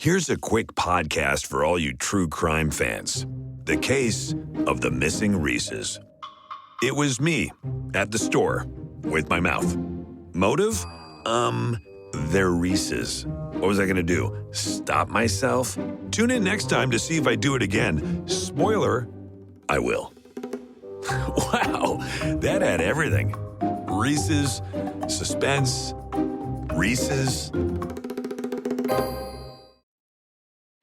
Here's a quick podcast for all you true crime fans. The case of the missing Reeses. It was me at the store with my mouth. Motive? They're Reeses. What was I going to do? Stop myself? Tune in next time to see if I do it again. Spoiler, I will. Wow, that had everything. Reeses, suspense, Reeses.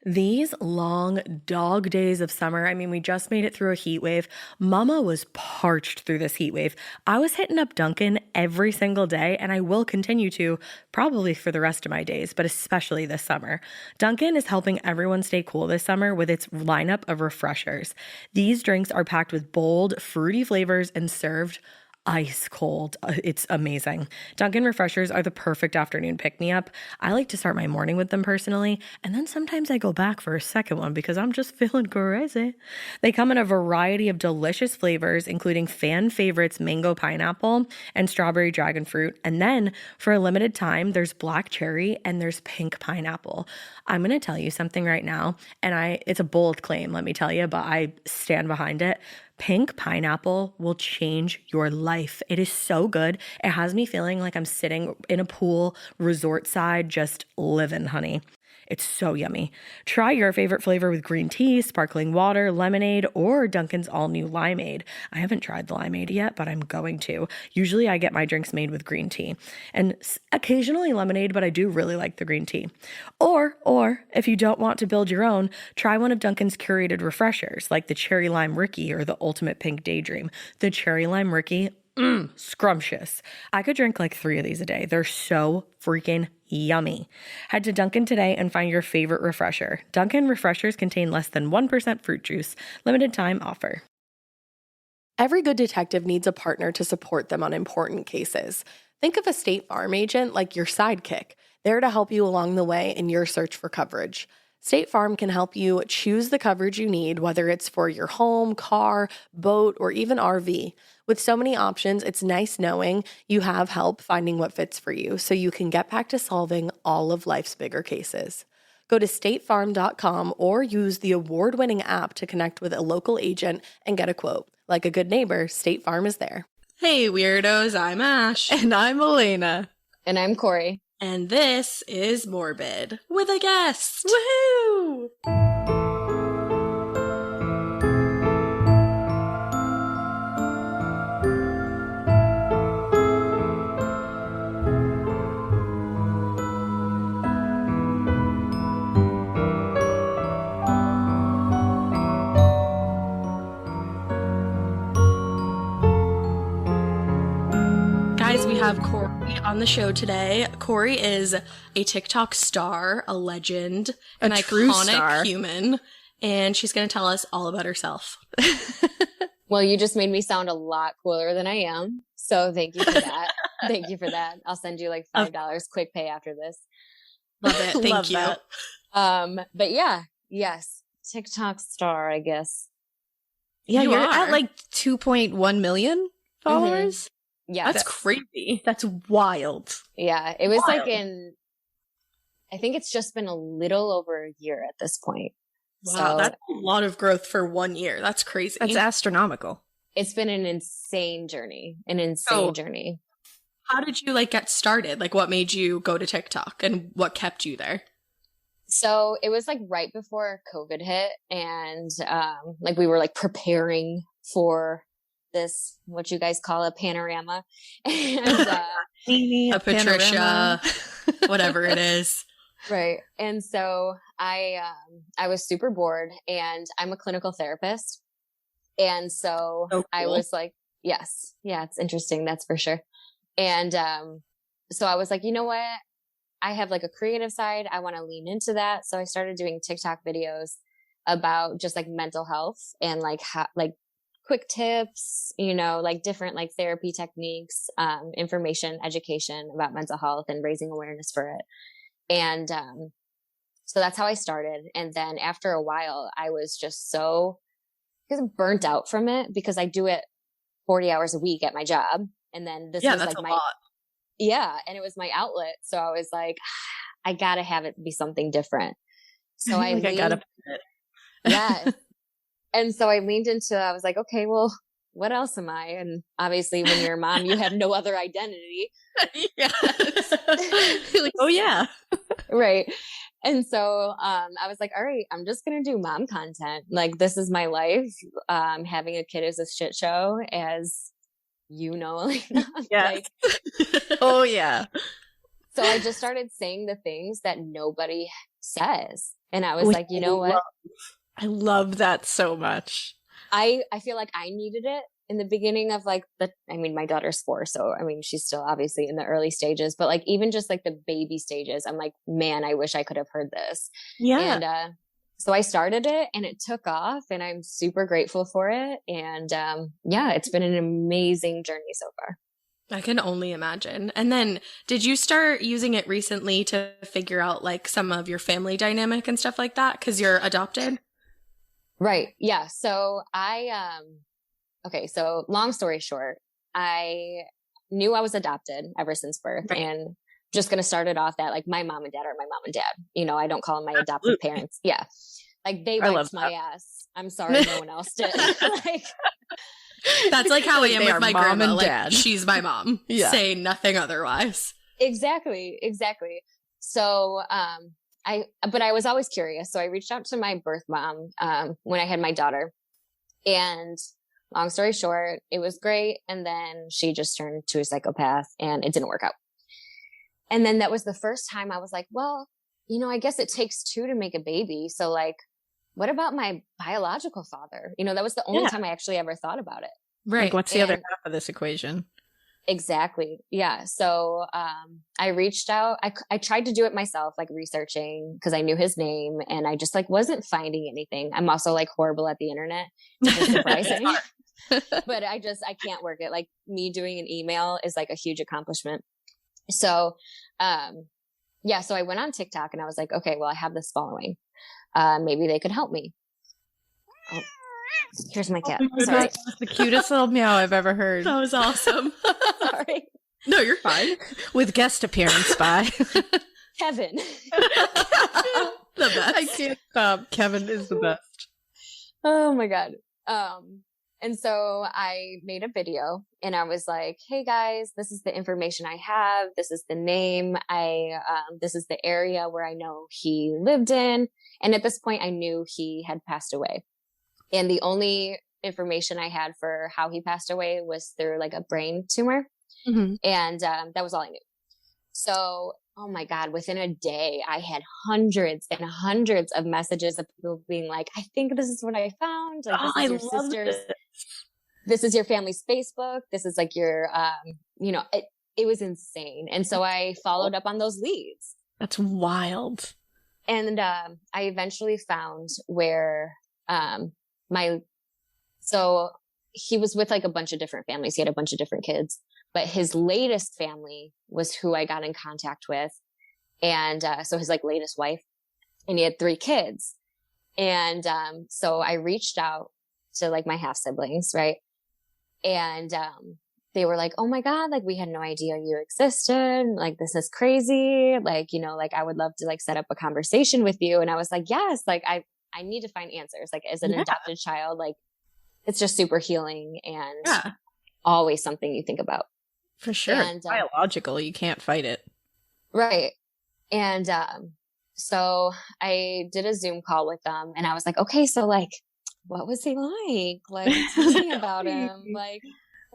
These long dog days of summer, I mean, we just made it through a heat wave. Mama was parched through this heat wave. I was hitting up Dunkin' every single day, and I will continue to probably for the rest of my days, but especially this summer. Dunkin' is helping everyone stay cool this summer with its lineup of refreshers. These drinks are packed with bold, fruity flavors and served ice cold. It's amazing. Dunkin' refreshers are the perfect afternoon pick-me-up. I like to start my morning with them personally, and then sometimes I go back for a second one because I'm just feeling crazy. They come in a variety of delicious flavors, including fan favorites mango pineapple and strawberry dragon fruit. And then for a limited time, there's black cherry and there's pink pineapple. I'm going to tell you something right now, and it's a bold claim, let me tell you, but I stand behind it. Pink pineapple will change your life. It is so good. It has me feeling like I'm sitting in a pool, resort side, just living, honey. It's so yummy. Try your favorite flavor with green tea, sparkling water, lemonade, or Dunkin's all-new limeade. I haven't tried the limeade yet, but I'm going to. Usually I get my drinks made with green tea and occasionally lemonade, but I do really like the green tea. Or if you don't want to build your own, try one of Dunkin's curated refreshers like the Cherry Lime Ricky or the Ultimate Pink Daydream. The Cherry Lime Ricky, scrumptious. I could drink like 3 of these a day. They're so freaking yummy. Head to Dunkin' today and find your favorite refresher. Dunkin' refreshers contain less than 1% fruit juice. Limited time offer. Every good detective needs a partner to support them on important cases. Think of a State Farm agent like your sidekick, there to help you along the way in your search for coverage. State Farm can help you choose the coverage you need, whether it's for your home, car, boat, or even RV. With so many options, it's nice knowing you have help finding what fits for you so you can get back to solving all of life's bigger cases. Go to statefarm.com or use the award-winning app to connect with a local agent and get a quote. Like a good neighbor, State Farm is there. Hey, weirdos, I'm Ash. And I'm Alaina. And I'm Cori. And this is Morbid with a guest. Woohoo! Guys, we have Cori on the show today. Cori is a TikTok star, a legend, an iconic human, and she's going to tell us all about herself. Well, you just made me sound a lot cooler than I am, so thank you for that. Thank you for that. I'll send you like $5 quick pay after this. Love it. Thank you. That. But yeah, yes, TikTok star, I guess. Yeah, you're at like 2.1 million followers. Mm-hmm. Yeah. That's crazy. That's wild. Yeah. It was like I think it's just been a little over a year at this point. Wow. So, that's a lot of growth for 1 year. That's crazy. That's astronomical. It's been an insane journey. Journey. How did you get started? Like, what made you go to TikTok and what kept you there? So it was right before COVID hit, and we were preparing for this, what you guys call a panorama, and a Patricia, whatever it is. Right. And so I was super bored, and I'm a clinical therapist. And so cool. I was like, yes, yeah, it's interesting. That's for sure. And, so I was like, you know what? I have a creative side. I want to lean into that. So I started doing TikTok videos about just mental health and quick tips, different therapy techniques, information, education about mental health and raising awareness for it. And, so that's how I started. And then after a while, I was just so burnt out from it because I do it 40 hours a week at my job. And then this was that's a lot. Yeah. And it was my outlet. So I was like, I gotta have it be something different. So I gotta yeah. And so I leaned into, I was like, okay, well, what else am I? And obviously when you're a mom, you have no other identity. Yes. Like, oh yeah. Right. And so I was like, all right, I'm just going to do mom content. Like, this is my life. Having a kid is a shit show, as you know, Alaina. Yes. Oh yeah. So I just started saying the things that nobody says. And I was like, you know what? I love that so much. I feel like I needed it in the beginning of like my daughter's 4. So, she's still obviously in the early stages, but like, even just like the baby stages, I'm like, man, I wish I could have heard this. Yeah. And, so I started it and it took off and I'm super grateful for it. And, it's been an amazing journey so far. I can only imagine. And then did you start using it recently to figure out like some of your family dynamic and stuff like that? 'Cause you're adopted? Right. Yeah. So so long story short, I knew I was adopted ever since birth, right. And just going to start it off that like my mom and dad are my mom and dad. I don't call them my adopted parents. Yeah. Like they wiped my ass. I'm sorry. No one else did. Like, that's like how I am with my mom grandma. and dad. Like, she's my mom. Yeah. Say nothing otherwise. Exactly. So, but I was always curious. So I reached out to my birth mom, when I had my daughter, and long story short, it was great. And then she just turned to a psychopath and it didn't work out. And then that was the first time I was like, well, I guess it takes 2 to make a baby. So like, what about my biological father? That was the only time I actually ever thought about it. Right. Like, what's the other half of this equation? Exactly. Yeah. So, I reached out, I tried to do it myself, like researching, because I knew his name and I just like wasn't finding anything. I'm also like horrible at the internet, which is surprising, but I can't work it. Like me doing an email is like a huge accomplishment. So, so I went on TikTok and I was like, okay, well, I have this following. Maybe they could help me. Oh, here's my cat. Oh, sorry. That's the cutest little meow I've ever heard. That was awesome. Sorry. No, you're fine. With guest appearance by Kevin. The best. I can't stop. Kevin is the best. Oh my God. And so I made a video and I was like, hey guys, this is the information I have. This is the name. This is the area where I know he lived in. And at this point I knew he had passed away. And the only information I had for how he passed away was through like a brain tumor. Mm-hmm. And, that was all I knew. So, oh my God, within a day, I had hundreds and hundreds of messages of people being like, I think this is what I found. Like, this is your sister's. This is your family's Facebook. This is like your, it was insane. And so I followed up on those leads. That's wild. And, I eventually found where, so he was with like a bunch of different families. He had a bunch of different kids, but his latest family was who I got in contact with. And, so his like latest wife, and he had 3 kids. And, so I reached out to like my half siblings. Right. And, they were like, oh my God, like we had no idea you existed. Like, this is crazy. Like, like I would love to like set up a conversation with you. And I was like, yes, like I need to find answers. Like as an adopted child, like it's just super healing and always something you think about. For sure. And, biological. You can't fight it. Right. And, so I did a Zoom call with them and I was like, okay, so like, what was he like? Like, tell me about him. Like,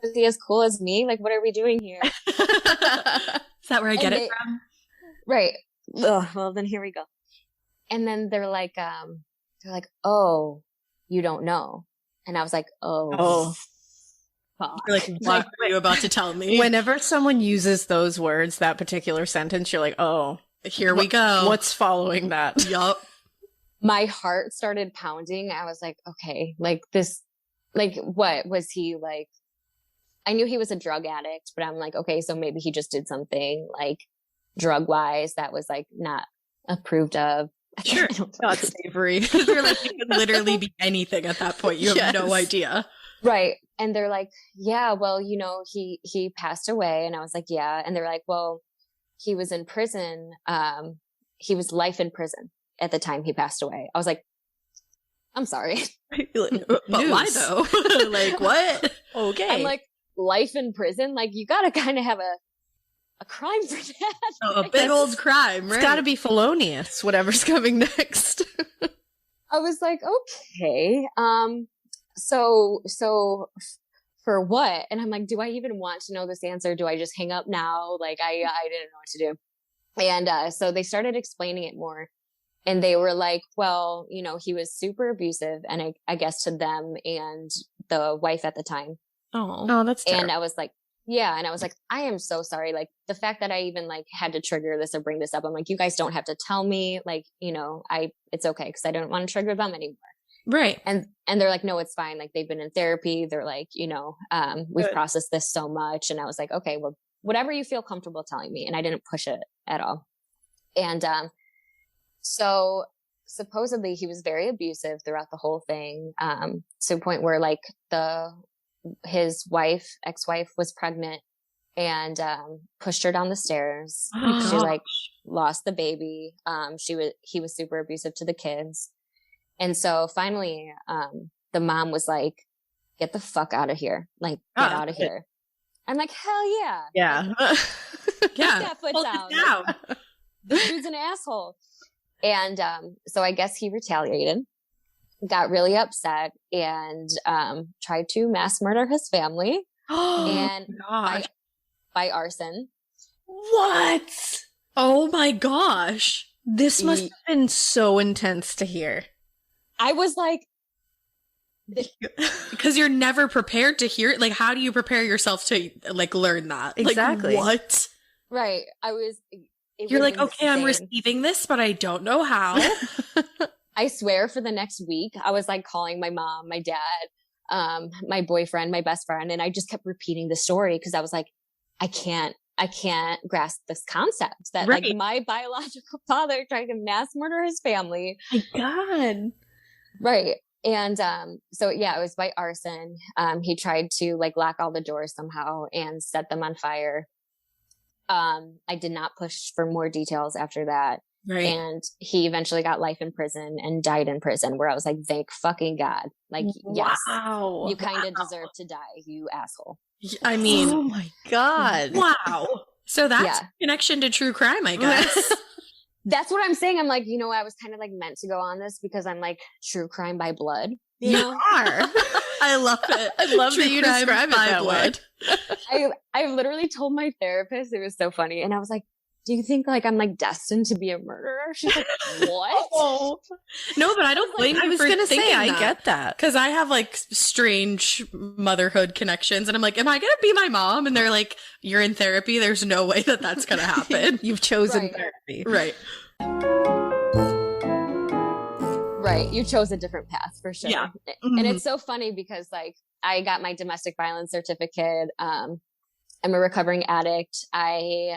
was he as cool as me? Like, what are we doing here? Is that where I get it from? Right. Ugh, well, then here we go. And then they're like, oh, you don't know. And I was like, oh. You're like, what are you about to tell me? Whenever someone uses those words, that particular sentence, you're like, oh, here we go. What's following that? Yup. My heart started pounding. I was like, okay, like this, like, what was he like? I knew he was a drug addict, but I'm like, okay, so maybe he just did something like drug wise that was like not approved of. Sure. Not savory. They're like, it could literally be anything at that point. You have no idea. Right. And they're like, yeah, well, he passed away. And I was like, yeah. And they're like, well, he was in prison. He was life in prison. at the time he passed away. I was like, I'm sorry. But why though? Like, what? Okay. I'm like, life in prison? Like, you gotta kind of have a crime for that. Oh, a big old crime, right? It's gotta be felonious, whatever's coming next. I was like, okay. So for what? And I'm like, do I even want to know this answer? Do I just hang up now? Like, I didn't know what to do. And so they started explaining it more. And they were like, well, you know, he was super abusive. And I guess to them and the wife at the time. Oh, that's terrible. And I was like, yeah. And I was like, I am so sorry. Like the fact that I even like had to trigger this or bring this up. I'm like, you guys don't have to tell me, like, you know, it's okay. Cause I don't want to trigger them anymore. Right. And they're like, no, it's fine. Like they've been in therapy. They're like, you know, we've processed this so much. And I was like, okay, well, whatever you feel comfortable telling me. And I didn't push it at all. And, so supposedly he was very abusive throughout the whole thing. To a point where like his ex-wife was pregnant and, pushed her down the stairs. She like lost the baby. He was super abusive to the kids. And so finally, the mom was like, get the fuck out of here. Like, get out of here. I'm like, hell yeah. Yeah. Yeah. That foot down. Like, this dude's an asshole. And so I guess he retaliated, got really upset, and tried to mass murder his family and by arson. What? Oh my gosh. This must have been so intense to hear. I was like, because you're never prepared to hear it. Like, how do you prepare yourself to like learn that? Exactly. Like, what? Right. You're like, okay, I'm receiving this, but I don't know how. I swear for the next week, I was like calling my mom, my dad, my boyfriend, my best friend. And I just kept repeating the story because I was like, I can't grasp this concept that like my biological father tried to mass murder his family. My God. Right. And, so yeah, it was by arson. He tried to like lock all the doors somehow and set them on fire. I did not push for more details after that. Right. And he eventually got life in prison and died in prison, where I was like, thank fucking God. Like, yes, you kind of deserve to die, you asshole. I mean, oh my God. Wow. So that's a connection to true crime, I guess. That's what I'm saying. I'm like, you know, I was kind of like meant to go on this because I'm like true crime by blood. You are. I love it. I love that you describe it that way. I literally told my therapist, it was so funny. And I was like, do you think like I'm like destined to be a murderer? She's like, what? Oh. No, but I don't blame you. I was going to say, I get that. Because I have like strange motherhood connections. And I'm like, am I going to be my mom? And they're like, you're in therapy. There's no way that that's going to happen. You've chosen therapy. Right. Right. You chose a different path for sure. Yeah. Mm-hmm. And it's so funny because like I got my domestic violence certificate. I'm a recovering addict. I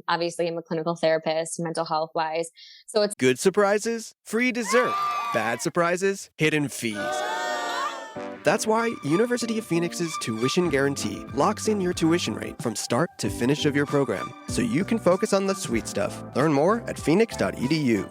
obviously am a clinical therapist, mental health wise. So it's good surprises, free dessert. Bad surprises, hidden fees. That's why University of Phoenix's Tuition Guarantee locks in your tuition rate from start to finish of your program, so you can focus on the sweet stuff. Learn more at phoenix.edu.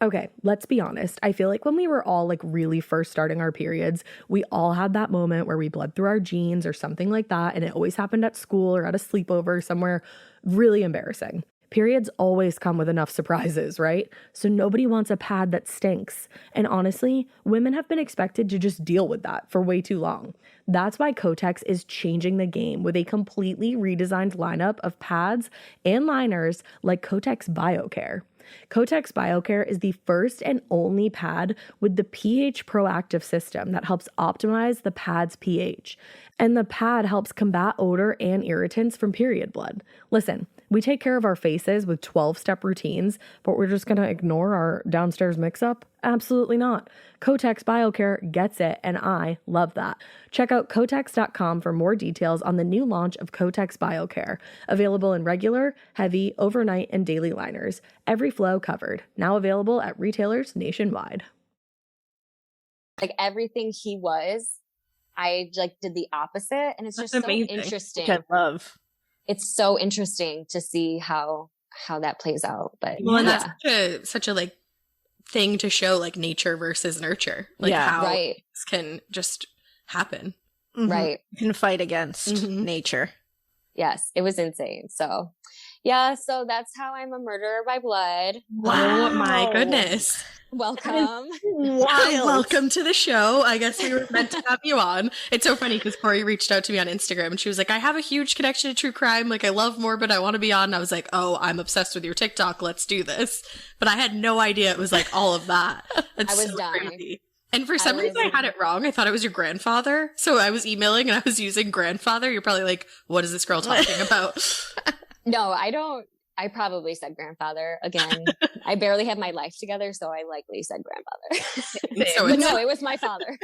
Okay, let's be honest. I feel like when we were all like really first starting our periods, we all had that moment where we bled through our jeans or something like that. And it always happened at school or at a sleepover somewhere really embarrassing. Periods always come with enough surprises, right? So nobody wants a pad that stinks. And honestly, women have been expected to just deal with that for way too long. That's why Kotex is changing the game with a completely redesigned lineup of pads and liners like Kotex BioCare. Kotex BioCare is the first and only pad with the pH proactive system that helps optimize the pad's pH. And the pad helps combat odor and irritants from period blood. Listen, we take care of our faces with 12-step routines, but we're just going to ignore our downstairs mix-up? Absolutely not. Kotex BioCare gets it, and I love that. Check out Kotex.com for more details on the new launch of Kotex BioCare, available in regular, heavy, overnight, and daily liners. Every flow covered. Now available at retailers nationwide. Like everything he was, I like did the opposite, and it's just so interesting. I love. It's so interesting to see how how that plays out. But well, and that's such a like thing to show like nature versus nurture, like how this can just happen. Right. You can fight against nature. Yes, it was insane. So yeah, so that's how I'm a murderer by blood. Wow. Oh my goodness. Welcome. Welcome to the show. I guess we were meant to have you on. It's so funny because Cori reached out to me on Instagram and she was like, I have a huge connection to true crime. Like, I love Morbid. I want to be on. And I was like, oh, I'm obsessed with your TikTok. Let's do this. But I had no idea it was like all of that. That's I was so dying. crazy. And for some reason, I had it wrong. I thought it was your grandfather. So I was emailing and I was using grandfather. You're probably like, what is this girl talking about? No, I don't. I probably said grandfather. Again, I barely have my life together, so I likely said grandfather. But no, it was my father.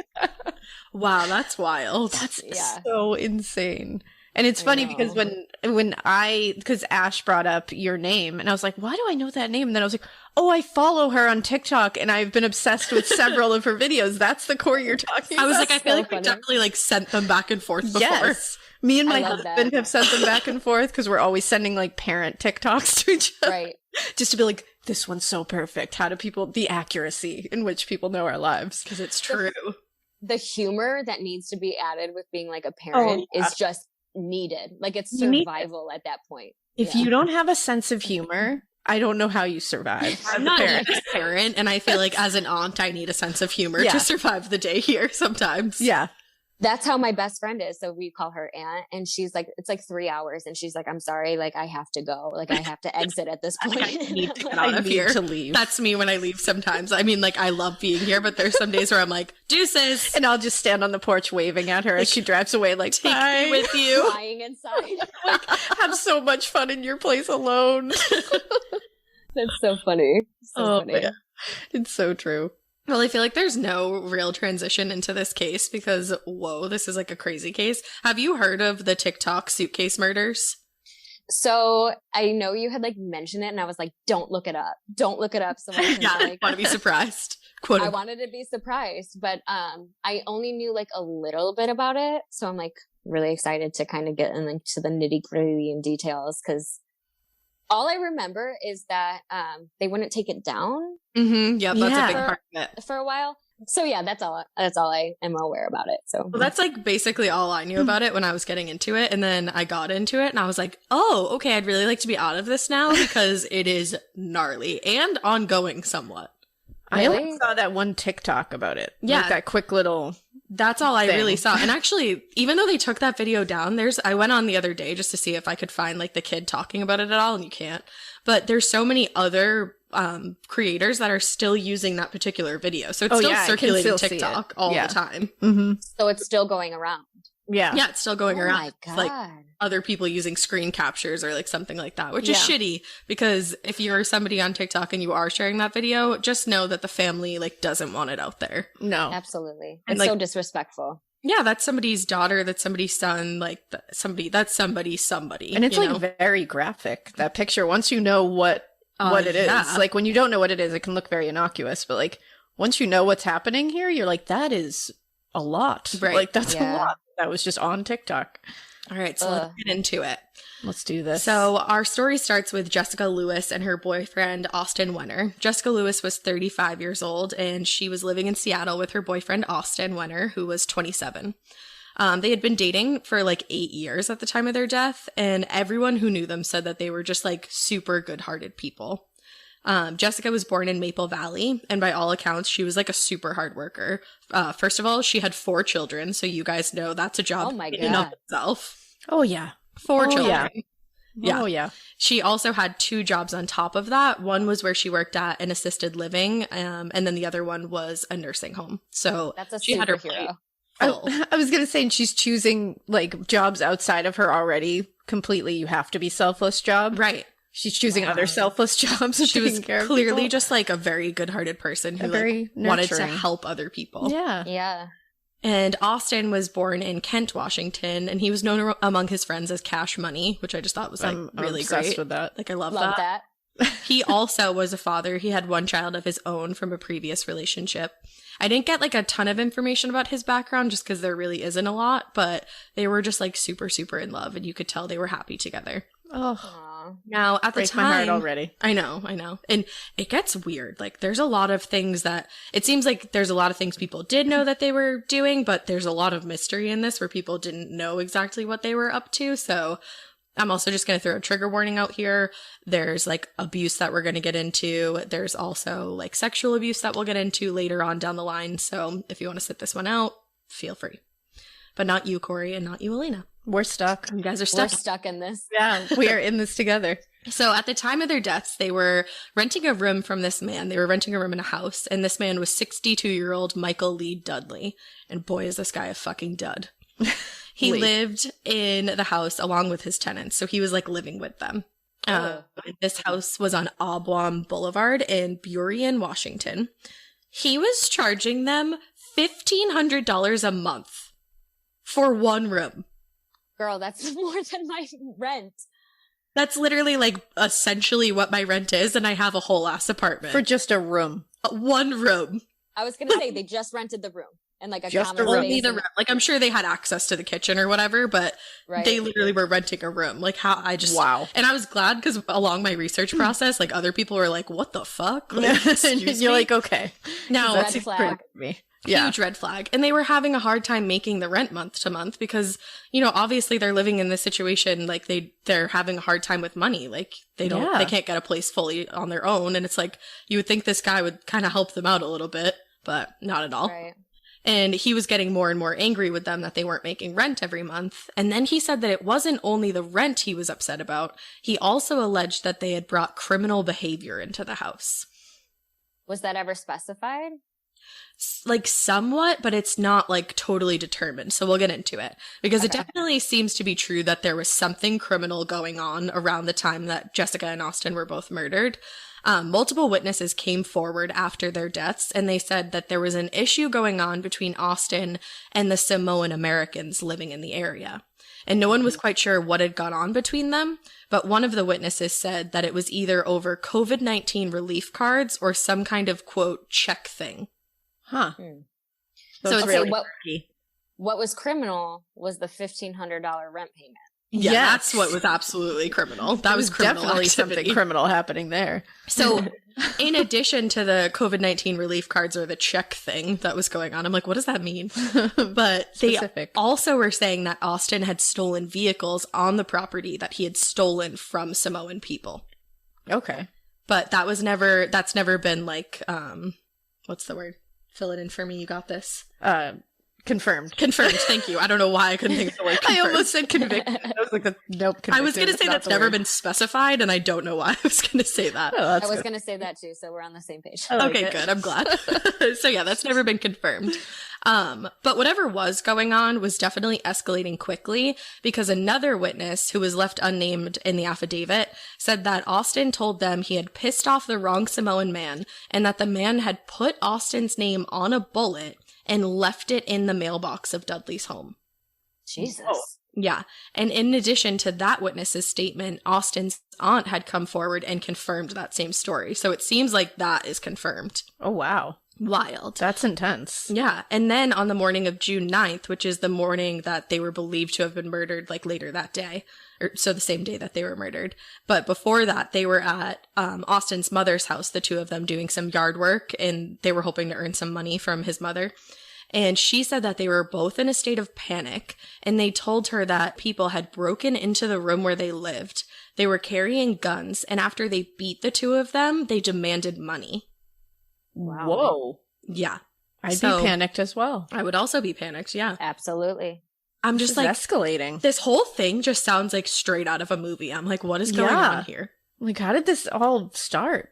Wow, that's wild. That's so insane. And it's funny because because Ash brought up your name and I was like, why do I know that name? And then I was like, oh, I follow her on TikTok and I've been obsessed with several of her videos. That's the Cori you're talking about. I was like, I feel like we definitely like sent them back and forth before. Yes. Me and my husband have sent them back and forth because we're always sending like parent TikToks to each other. Right. Just to be like, this one's so perfect. How do people, the accuracy in which people know our lives. Because it's true. The humor that needs to be added with being like a parent is just needed. Like it's survival at that point. If you don't have a sense of humor, I don't know how you survive. I'm not a parent, and I feel like as an aunt, I need a sense of humor to survive the day here sometimes. Yeah. That's how my best friend is. So we call her Aunt, and she's like, it's like 3 hours, and she's like, I'm sorry, like I have to go, like I have to exit at this point. I need to get out of here. To leave. That's me when I leave sometimes. I mean, like I love being here, but there's some days where I'm like, deuces, and I'll just stand on the porch waving at her as she drives away, like, take bye. me with you, crying inside. Like, have so much fun in your place alone. That's so funny. So funny. Man. It's so true. Well, I feel like there's no real transition into this case because, whoa, this is like a crazy case. Have you heard of the TikTok suitcase murders? So I know you had like mentioned it and I was like, don't look it up. Don't look it up. So I want to be surprised. I wanted to be surprised, but I only knew like a little bit about it. So I'm like really excited to kind of get into the nitty gritty and details because all I remember is that they wouldn't take it down. Mm-hmm. Yep, that's a big part of it. For a while. So yeah, that's all I am aware about it. So well, that's like basically all I knew about it when I was getting into it. And then I got into it and I was like, oh, okay, I'd really like to be out of this now because it is gnarly and ongoing somewhat. I only saw that one TikTok about it. Yeah. Like that quick little That's all thing. I really saw. And actually, even though they took that video down, I went on the other day just to see if I could find like the kid talking about it at all, and you can't. But there's so many other creators that are still using that particular video. So it's still circulating TikTok all the time. Mm-hmm. So it's still going around. Yeah. Yeah, it's still going around. My God. Like other people using screen captures or like something like that, which is shitty because if you're somebody on TikTok and you are sharing that video, just know that the family like doesn't want it out there. No. Absolutely. And it's like, so disrespectful. Yeah, that's somebody's daughter, that's somebody's son, like that's somebody. And it's like very graphic. That picture, once you know what it is. Like when you don't know what it is, it can look very innocuous, but like once you know what's happening here, you're like, that is a lot. Right. Like that's a lot. That was just on TikTok. All right, so let's get into it. Let's do this. So our story starts with Jessica Lewis and her boyfriend, Austin Wenner. Jessica Lewis was 35 years old, and she was living in Seattle with her boyfriend, Austin Wenner, who was 27. They had been dating for like 8 years at the time of their death, and everyone who knew them said that they were just like super good-hearted people. Jessica was born in Maple Valley, and by all accounts, she was like a super hard worker. First of all, she had 4 children, so you guys know that's a job in and of itself. Oh, yeah. 4 children. Yeah. Oh, yeah. She also had 2 jobs on top of that. One was where she worked at an assisted living, and then the other one was a nursing home. So that's a she had her superhero. I was going to say, she's choosing like jobs outside of her already completely. You have to be selfless job. Right. She's choosing other selfless jobs. She was clearly just like a very good-hearted person who like, wanted to help other people. Yeah. Yeah. And Austin was born in Kent, Washington, and he was known among his friends as Cash Money, which I just thought was like really great. With that. Like I love that. He also was a father. He had 1 child of his own from a previous relationship. I didn't get like a ton of information about his background just because there really isn't a lot, but they were just like super, super in love, and you could tell they were happy together. Oh. Wow. Now, at the Breaks time, my heart already. I know. And it gets weird. Like, there's a lot of things that, it seems like there's a lot of things people did know that they were doing, but there's a lot of mystery in this where people didn't know exactly what they were up to. So I'm also just going to throw a trigger warning out here. There's like abuse that we're going to get into. There's also like sexual abuse that we'll get into later on down the line. So if you want to sit this one out, feel free. But not you, Cori, and not you, Alaina. We're stuck. You guys are stuck. We're stuck in this. Yeah, we are in this together. So at the time of their deaths, they were renting a room from this man. They were renting a room in a house, and this man was 62-year-old Michael Lee Dudley. And boy, is this guy a fucking dud. He lived in the house along with his tenants, so he was like living with them. This house was on Obwam Boulevard in Burien, Washington. He was charging them $1,500 a month for one room. Girl, that's more than my rent. That's literally like essentially what my rent is, and I have a whole ass apartment. For just a room. One room. I was going to say they just rented the room and like a Just common a room. space. Only the room. Like, I'm sure they had access to the kitchen or whatever, but they literally were renting a room. Like, how I just... Wow. And I was glad because along my research process, like, other people were like, what the fuck? Like, And you're like, okay. Now, Red flag. Me. huge red flag. And they were having a hard time making the rent month to month because, you know, obviously they're living in this situation, like they're having a hard time with money. Like they can't get a place fully on their own. And it's like, you would think this guy would kind of help them out a little bit, but not at all. Right. And he was getting more and more angry with them that they weren't making rent every month. And then he said that it wasn't only the rent he was upset about. He also alleged that they had brought criminal behavior into the house. Was that ever specified? Like somewhat, but it's not like totally determined. So we'll get into it because it definitely seems to be true that there was something criminal going on around the time that Jessica and Austin were both murdered. Multiple witnesses came forward after their deaths, and they said that there was an issue going on between Austin and the Samoan Americans living in the area. And no one was quite sure what had gone on between them, but one of the witnesses said that it was either over COVID-19 relief cards or some kind of, quote, check thing. Huh. So it's really what was criminal was the $1,500 rent payment. Yeah, Yes. that's what was absolutely criminal. That was criminal definitely activity. something criminal happening there. So in addition to the COVID-19 relief cards or the check thing that was going on, I'm like, what does that mean? But they also were saying that Austin had stolen vehicles on the property that he had stolen from Samoan people. Okay. But that's never been like, what's the word? Fill it in for me. You got this. Confirmed. Confirmed. Thank you. I don't know why I couldn't think of the word confirmed. I almost said convicted. I was like, nope. I was going to say that's never been specified, and I don't know why I was going to say that. Oh, I was going to say that too, so we're on the same page. Okay, good. I'm glad. So yeah, that's never been confirmed. But whatever was going on was definitely escalating quickly because another witness who was left unnamed in the affidavit said that Austin told them he had pissed off the wrong Samoan man and that the man had put Austin's name on a bullet and left it in the mailbox of Dudley's home. Jesus. Oh. Yeah. And in addition to that witness's statement, Austin's aunt had come forward and confirmed that same story. So it seems like that is confirmed. Oh, wow. Wild. That's intense. Yeah. And then on the morning of June 9th, which is the morning that they were believed to have been murdered, like later that day, or so the same day that they were murdered. But before that, they were at Austin's mother's house, the two of them doing some yard work, and they were hoping to earn some money from his mother. And she said that they were both in a state of panic, and they told her that people had broken into the room where they lived. They were carrying guns, and after they beat the two of them, they demanded money. Wow. Whoa. Yeah. I'd be panicked as well. I would also be panicked, yeah. Absolutely. I'm just like, escalating. This whole thing just sounds like straight out of a movie. I'm like, what is going on here? Like, how did this all start?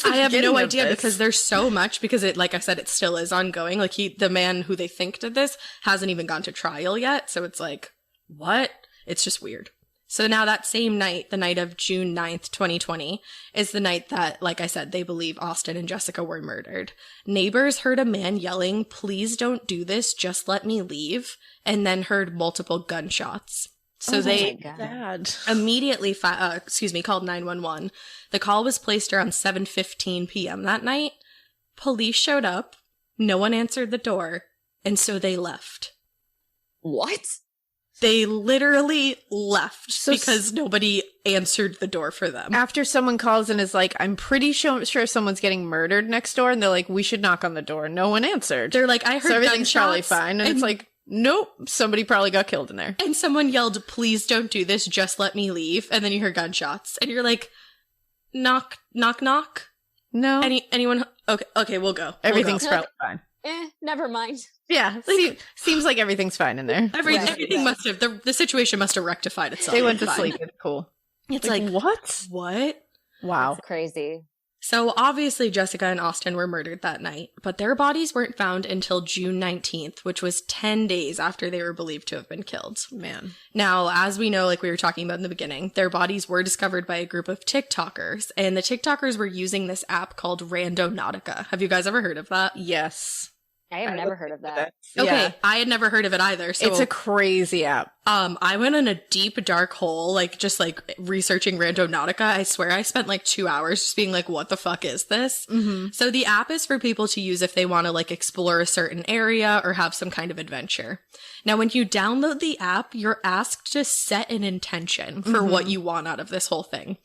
I have no idea because there's so much, because it, like I said, it still is ongoing. Like the man who they think did this hasn't even gone to trial yet. So it's like, what? It's just weird. So now that same night, the night of June 9th, 2020, is the night that, like I said, they believe Austin and Jessica were murdered. Neighbors heard a man yelling, "Please don't do this, just let me leave," and then heard multiple gunshots. So they immediately called 911. The call was placed around 7:15 p.m. that night. Police showed up. No one answered the door, and so they left. What? They literally left because nobody answered the door for them. After someone calls and is like, I'm pretty sure someone's getting murdered next door, and they're like, we should knock on the door. No one answered. They're like, I heard everything's probably gunshots. fine. And it's like, nope, somebody probably got killed in there. And someone yelled, please don't do this, just let me leave. And then you hear gunshots. And you're like, knock, knock, knock. No. Anyone? Okay, we'll go. Everything's probably fine. Never mind. Yeah, seems like everything's fine in there. Everything must have, the situation must have rectified itself. They went to sleep. It's cool. It's like what? Wow. That's crazy. So obviously Jessica and Austin were murdered that night, but their bodies weren't found until June 19th, which was 10 days after they were believed to have been killed. Man. Now, as we know, like we were talking about in the beginning, their bodies were discovered by a group of TikTokers, and the TikTokers were using this app called Randonautica. Have you guys ever heard of that? Yes. I have never heard of that. Okay, Yeah. I had never heard of it either. So It's a crazy app. I went in a deep dark hole, just researching Randonautica. I swear I spent 2 hours just being like, what the fuck is this? Mm-hmm. So the app is for people to use if they want to explore a certain area or have some kind of adventure. Now, when you download the app, you're asked to set an intention for what you want out of this whole thing.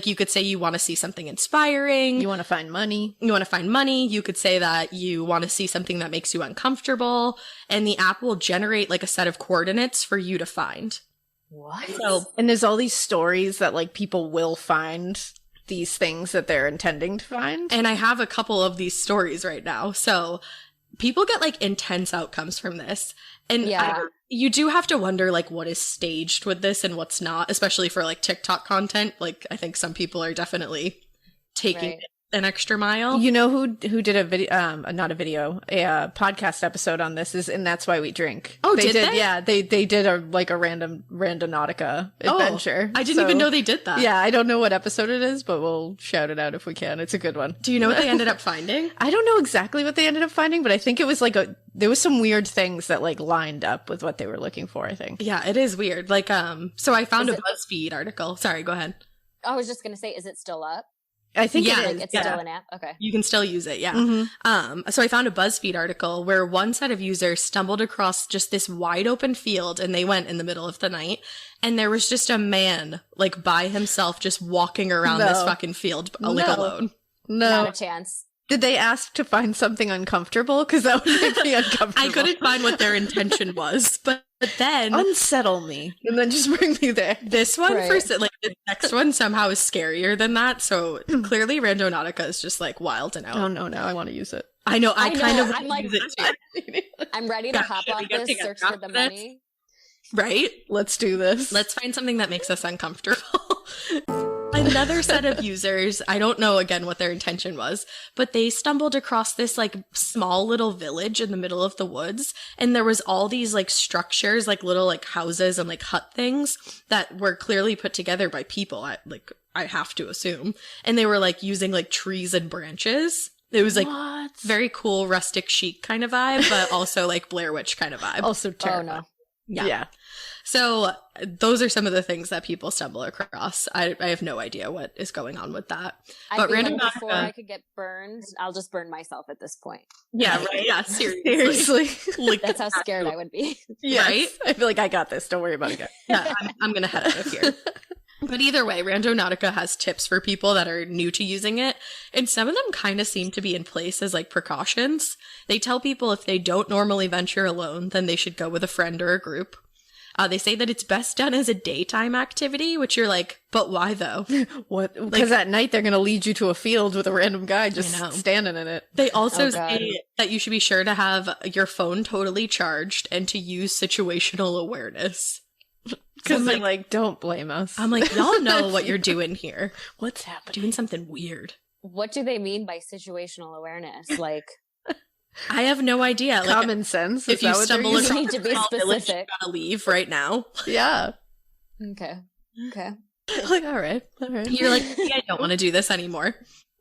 You could say you want to see something inspiring. You want to find money. You want to find money. You could say that you want to see something that makes you uncomfortable. And the app will generate a set of coordinates for you to find. What? And there's all these stories that people will find these things that they're intending to find. And I have a couple of these stories right now. So people get intense outcomes from this. And you do have to wonder what is staged with this and what's not, especially for TikTok content. I think some people are definitely taking it an extra mile. You know who did a video, not a video, a podcast episode on this and That's Why We Drink. Oh, did they? Yeah, they did a random Randonautica adventure. I didn't even know they did that. Yeah, I don't know what episode it is, but we'll shout it out if we can. It's a good one. Do you know what they ended up finding? I don't know exactly what they ended up finding, but I think it was there was some weird things that lined up with what they were looking for, I think. Yeah, it is weird. So I found a BuzzFeed article. Sorry, go ahead. I was just going to say, is it still up? I think it is. It's still an app? Okay. You can still use it, yeah. Mm-hmm. So I found a BuzzFeed article where one set of users stumbled across just this wide open field, and they went in the middle of the night, and there was just a man, by himself, just walking around this fucking field, alone. No. Not a chance. Did they ask to find something uncomfortable? Because that would make me uncomfortable. I couldn't find what their intention was, but then unsettle me and then just bring me there. This one first, the next one somehow is scarier than that. So clearly, Randonautica is just wild and out. Oh no, I want to use it. I know. I kind of I'm use it too. I'm ready to hop off this. Search for the money. Right? Let's do this. Let's find something that makes us uncomfortable. Another set of users, I don't know again what their intention was, but they stumbled across this small little village in the middle of the woods, and there was all these structures, little houses and hut things that were clearly put together by people. I have to assume, and they were using trees and branches. It was very cool, rustic chic kind of vibe, but also Blair Witch kind of vibe. Also terrifying. Oh no. Yeah. So those are some of the things that people stumble across. I have no idea what is going on with that. But before I could get burned, I'll just burn myself at this point. Yeah, right. Yeah, seriously. That's how scared I would be. Yes. Right? I feel like I got this. Don't worry about it, guys. Yeah, I'm going to head out of here. But either way, Randonautica has tips for people that are new to using it, and some of them kind of seem to be in place as precautions. They tell people if they don't normally venture alone, then they should go with a friend or a group. They say that it's best done as a daytime activity, which you're but why though? What? Because at night they're going to lead you to a field with a random guy just standing in it. They also say that you should be sure to have your phone totally charged and to use situational awareness. Because they're don't blame us. I'm y'all know what you're doing here. What's happening? Doing something weird. What do they mean by situational awareness? I have no idea. Common sense. If you stumble across need to be village, you specific. gotta leave right now. Yeah. Okay. All right. You're I don't want to do this anymore.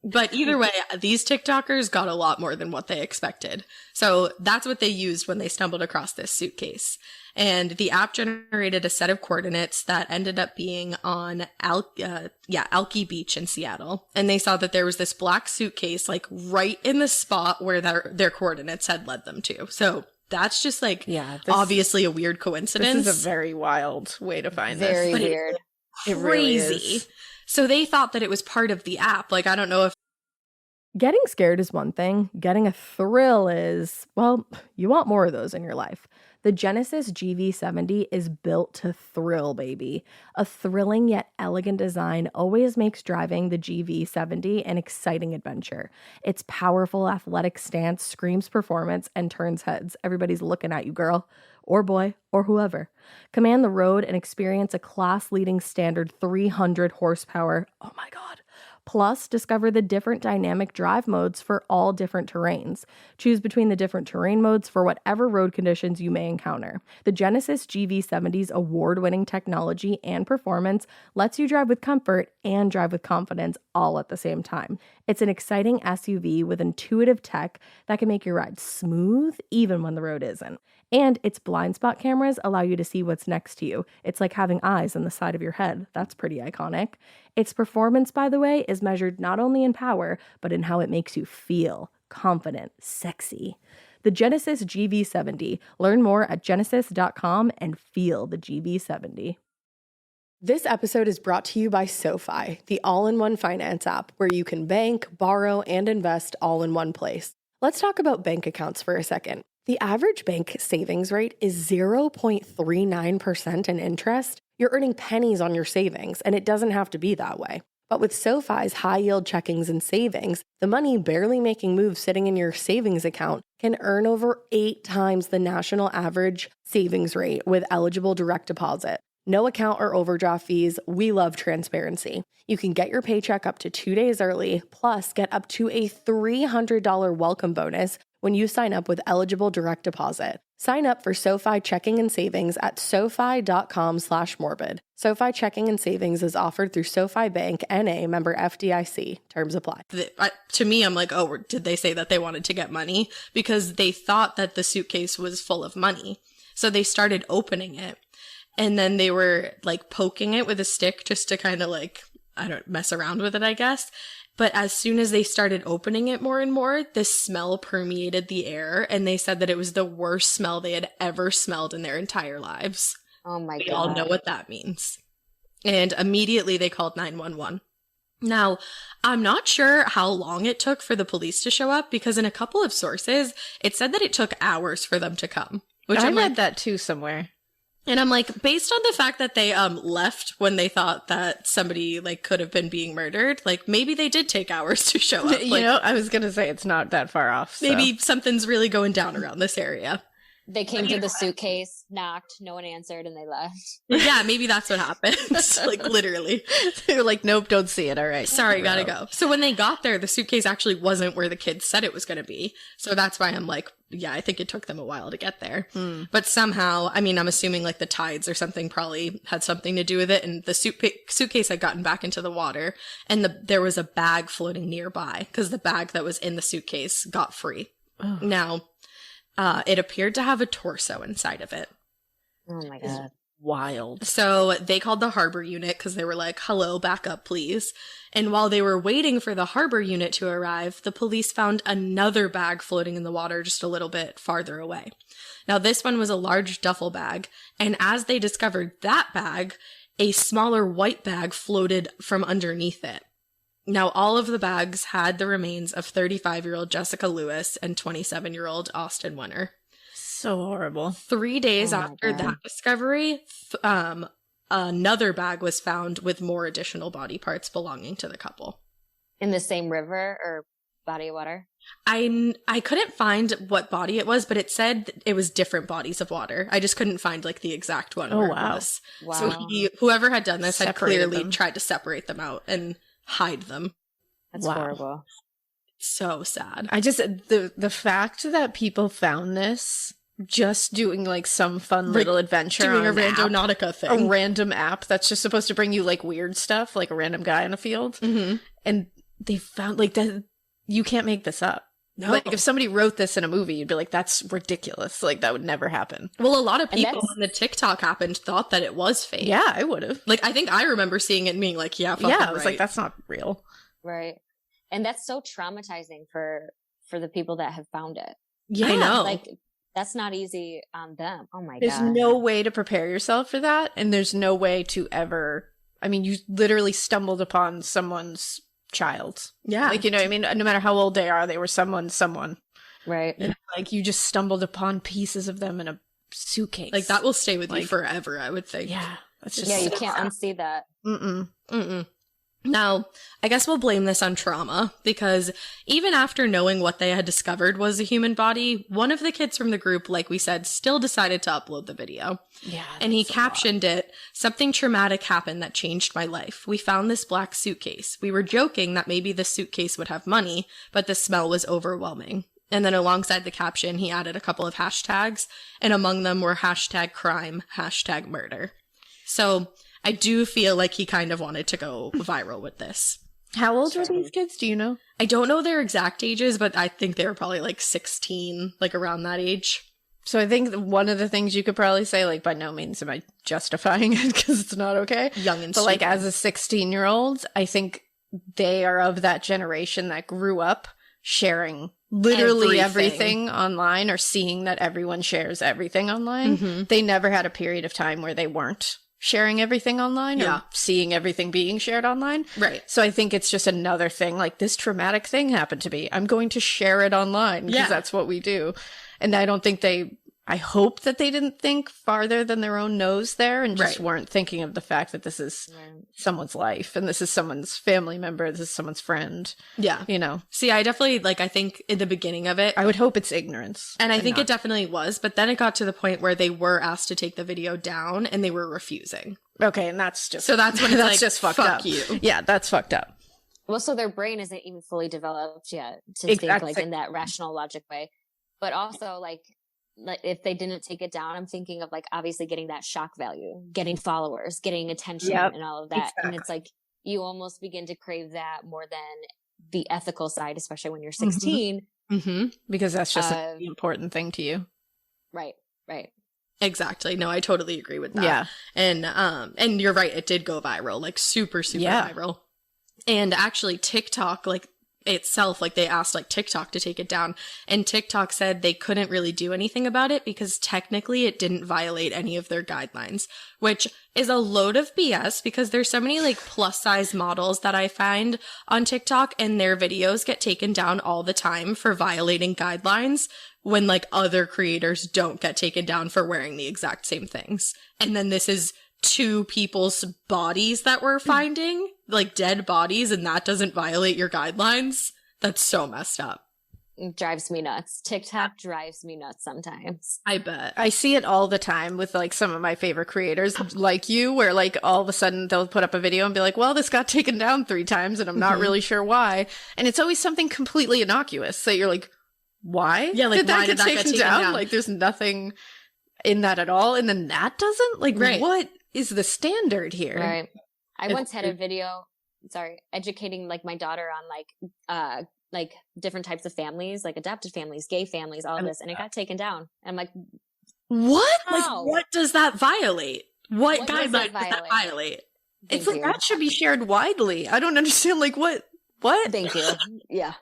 But either way, these TikTokers got a lot more than what they expected. So that's what they used when they stumbled across this suitcase. And the app generated a set of coordinates that ended up being on Alki Beach in Seattle. And they saw that there was this black suitcase right in the spot where their coordinates had led them to. So that's just like obviously a weird coincidence. This is a very wild way to find this. Very weird. It really is. So they thought that it was part of the app. Like, I don't know if Getting scared is one thing. Getting a thrill is, well, you want more of those in your life. The Genesis GV70 is built to thrill, baby. A thrilling yet elegant design always makes driving the GV70 an exciting adventure. Its powerful athletic stance screams performance and turns heads. Everybody's looking at you, girl, or boy, or whoever. Command the road and experience a class-leading standard 300 horsepower. Oh my God. Plus, discover the different dynamic drive modes for all different terrains. Choose between the different terrain modes for whatever road conditions you may encounter. The Genesis GV70's award-winning technology and performance lets you drive with comfort and drive with confidence all at the same time. It's an exciting SUV with intuitive tech that can make your ride smooth even when the road isn't. And its blind spot cameras allow you to see what's next to you. It's like having eyes on the side of your head. That's pretty iconic. Its performance, by the way, is measured not only in power, but in how it makes you feel confident, sexy. The Genesis GV70. Learn more at genesis.com and feel the GV70. This episode is brought to you by SoFi, the all-in-one finance app where you can bank, borrow, and invest all in one place. Let's talk about bank accounts for a second. The average bank savings rate is 0.39% in interest. You're earning pennies on your savings, and it doesn't have to be that way. But with SoFi's high-yield checkings and savings, the money barely making moves sitting in your savings account can earn over 8 times the national average savings rate with eligible direct deposit. No account or overdraft fees. We love transparency. You can get your paycheck up to 2 days early, plus get up to a $300 welcome bonus when you sign up with eligible direct deposit. Sign up for SoFi checking and savings at SoFi.com/morbid. SoFi checking and savings is offered through SoFi Bank, N.A., member FDIC. Terms apply. To me, I'm like, oh, did they say that they wanted to get money? Because they thought that the suitcase was full of money. So they started opening it. And then they were like poking it with a stick just to kind of like, I don't mess around with it, I guess. But as soon as they started opening it more and more, the smell permeated the air, and they said that it was the worst smell they had ever smelled in their entire lives. Oh my God. We all know what that means. And immediately they called 911. Now, I'm not sure how long it took for the police to show up, because in a couple of sources, it said that it took hours for them to come. Which I I'm read like, that too somewhere. and I'm like, based on the fact that they left when they thought that somebody like could have been being murdered, like maybe they did take hours to show up. You know, I was going to say it's not that far off. So. Maybe something's really going down around this area. They came to the suitcase, knocked, no one answered, and they left. Yeah, maybe that's what happened. Like literally. They were like, nope, don't see it. All right. Sorry, gotta go. So when they got there, the suitcase actually wasn't where the kids said it was going to be. So that's why I'm like, yeah, I think it took them a while to get there. But somehow, I mean, I'm assuming like the tides or something probably had something to do with it. And the suitcase had gotten back into the water, and there was a bag floating nearby because the bag that was in the suitcase got free. Oh. Now, it appeared to have a torso inside of it. Oh my God. Wild. So they called the harbor unit because they were like, hello, back up, please. And while they were waiting for the harbor unit to arrive, the police found another bag floating in the water just a little bit farther away. Now, this one was a large duffel bag. And as they discovered that bag, a smaller white bag floated from underneath it. Now, all of the bags had the remains of 35-year-old Jessica Lewis and 27-year-old Austin Wenner. So horrible. 3 days after that discovery, another bag was found with more additional body parts belonging to the couple. In the same river or body of water? I couldn't find what body it was, but it said it was different bodies of water. I just couldn't find like the exact one. Oh, where wow. It was. Wow. So whoever had done this had clearly them. tried to separate them out and hide them. That's Wow. horrible. So sad. I just, the fact that people found this just doing like some fun little adventure Doing on a an app, Randonautica thing. a random app that's just supposed to bring you like weird stuff, like a random guy in a field. Mm-hmm. And they found like that. You can't make this up. No. Like if somebody wrote this in a movie, you'd be like, that's ridiculous. Like that would never happen. Well, a lot of And people that's- when the TikTok happened thought that it was fake. Yeah, I would have. Like, I think I remember seeing it and being like, yeah, fucking Yeah, I was right. like, that's not real. Right. And that's so traumatizing for the people that have found it. Yeah, I know. Like, that's not easy on them. Oh my God. There's no way to prepare yourself for that. And there's no way to ever, I mean, you literally stumbled upon someone's child. Yeah. Like, you know what I mean? No matter how old they are, they were someone. Right. And, like, you just stumbled upon pieces of them in a suitcase. Like, that will stay with you forever, I would think. Yeah. That's just yeah, you can't unsee that. Now, I guess we'll blame this on trauma, because even after knowing what they had discovered was a human body, one of the kids from the group, like we said, still decided to upload the video. Yeah. And he captioned it, "Something traumatic happened that changed my life. We found this black suitcase. We were joking that maybe the suitcase would have money, but the smell was overwhelming." And then alongside the caption, he added a couple of hashtags, and among them were #crime, #murder. So I do feel like he kind of wanted to go viral with this. How old were these kids? Do you know? I don't know their exact ages, but I think they were probably like 16, like around that age. So I think one of the things you could probably say, like, by no means am I justifying it because it's not okay. Young and But, like, stupid. as a 16-year-old, I think they are of that generation that grew up sharing literally everything online, or seeing that everyone shares everything online. They never had a period of time where they weren't sharing everything online or seeing everything being shared online. Right. So I think it's just another thing, like, this traumatic thing happened to me. I'm going to share it online because that's what we do. And I don't think I hope that they didn't think farther than their own nose there, and just weren't thinking of the fact that this is someone's life, and this is someone's family member, this is someone's friend. Yeah. You know? See, I definitely, like, I think in the beginning of it, I would hope it's ignorance. and I think it definitely was, but then it got to the point where they were asked to take the video down, and they were refusing. Okay, and that's just... So that's when it's that's like, just fucked fuck up. you. Yeah, that's fucked up. Well, so their brain isn't even fully developed yet to think, like, in that rational logic way. But also, like if they didn't take it down, I'm thinking of, like, obviously getting that shock value, getting followers, getting attention, and all of that. Exactly. And it's like, you almost begin to crave that more than the ethical side, especially when you're 16. Because that's just an important thing to you. Right. Exactly. No, I totally agree with that. Yeah. And you're right, it did go viral, like super viral. And actually TikTok, like, itself, like, they asked, like, TikTok to take it down, and TikTok said they couldn't really do anything about it because technically it didn't violate any of their guidelines, which is a load of BS, because there's so many, like, plus size models that I find on TikTok, and their videos get taken down all the time for violating guidelines, when, like, other creators don't get taken down for wearing the exact same things. And then this is 2 people's bodies that we're finding, like, dead bodies, and that doesn't violate your guidelines. That's so messed up. It drives me nuts. TikTok drives me nuts sometimes. I bet. I see it all the time with, like, some of my favorite creators like you, where, like, all of a sudden they'll put up a video and be like, well, this got taken down 3 times and I'm not really sure why. And it's always something completely innocuous. So you're like, why? Yeah, like, why did that get taken down? Like, there's nothing in that at all. And then that doesn't? Like, what is the standard here? Right. I once had a video, educating, like, my daughter on, like different types of families, like adopted families, gay families, all of this, and it got taken down. And I'm like, what? How? Like, what does that violate? What guideline does that violate? It's like, that should be shared widely. I don't understand, like, what? Thank you. Yeah.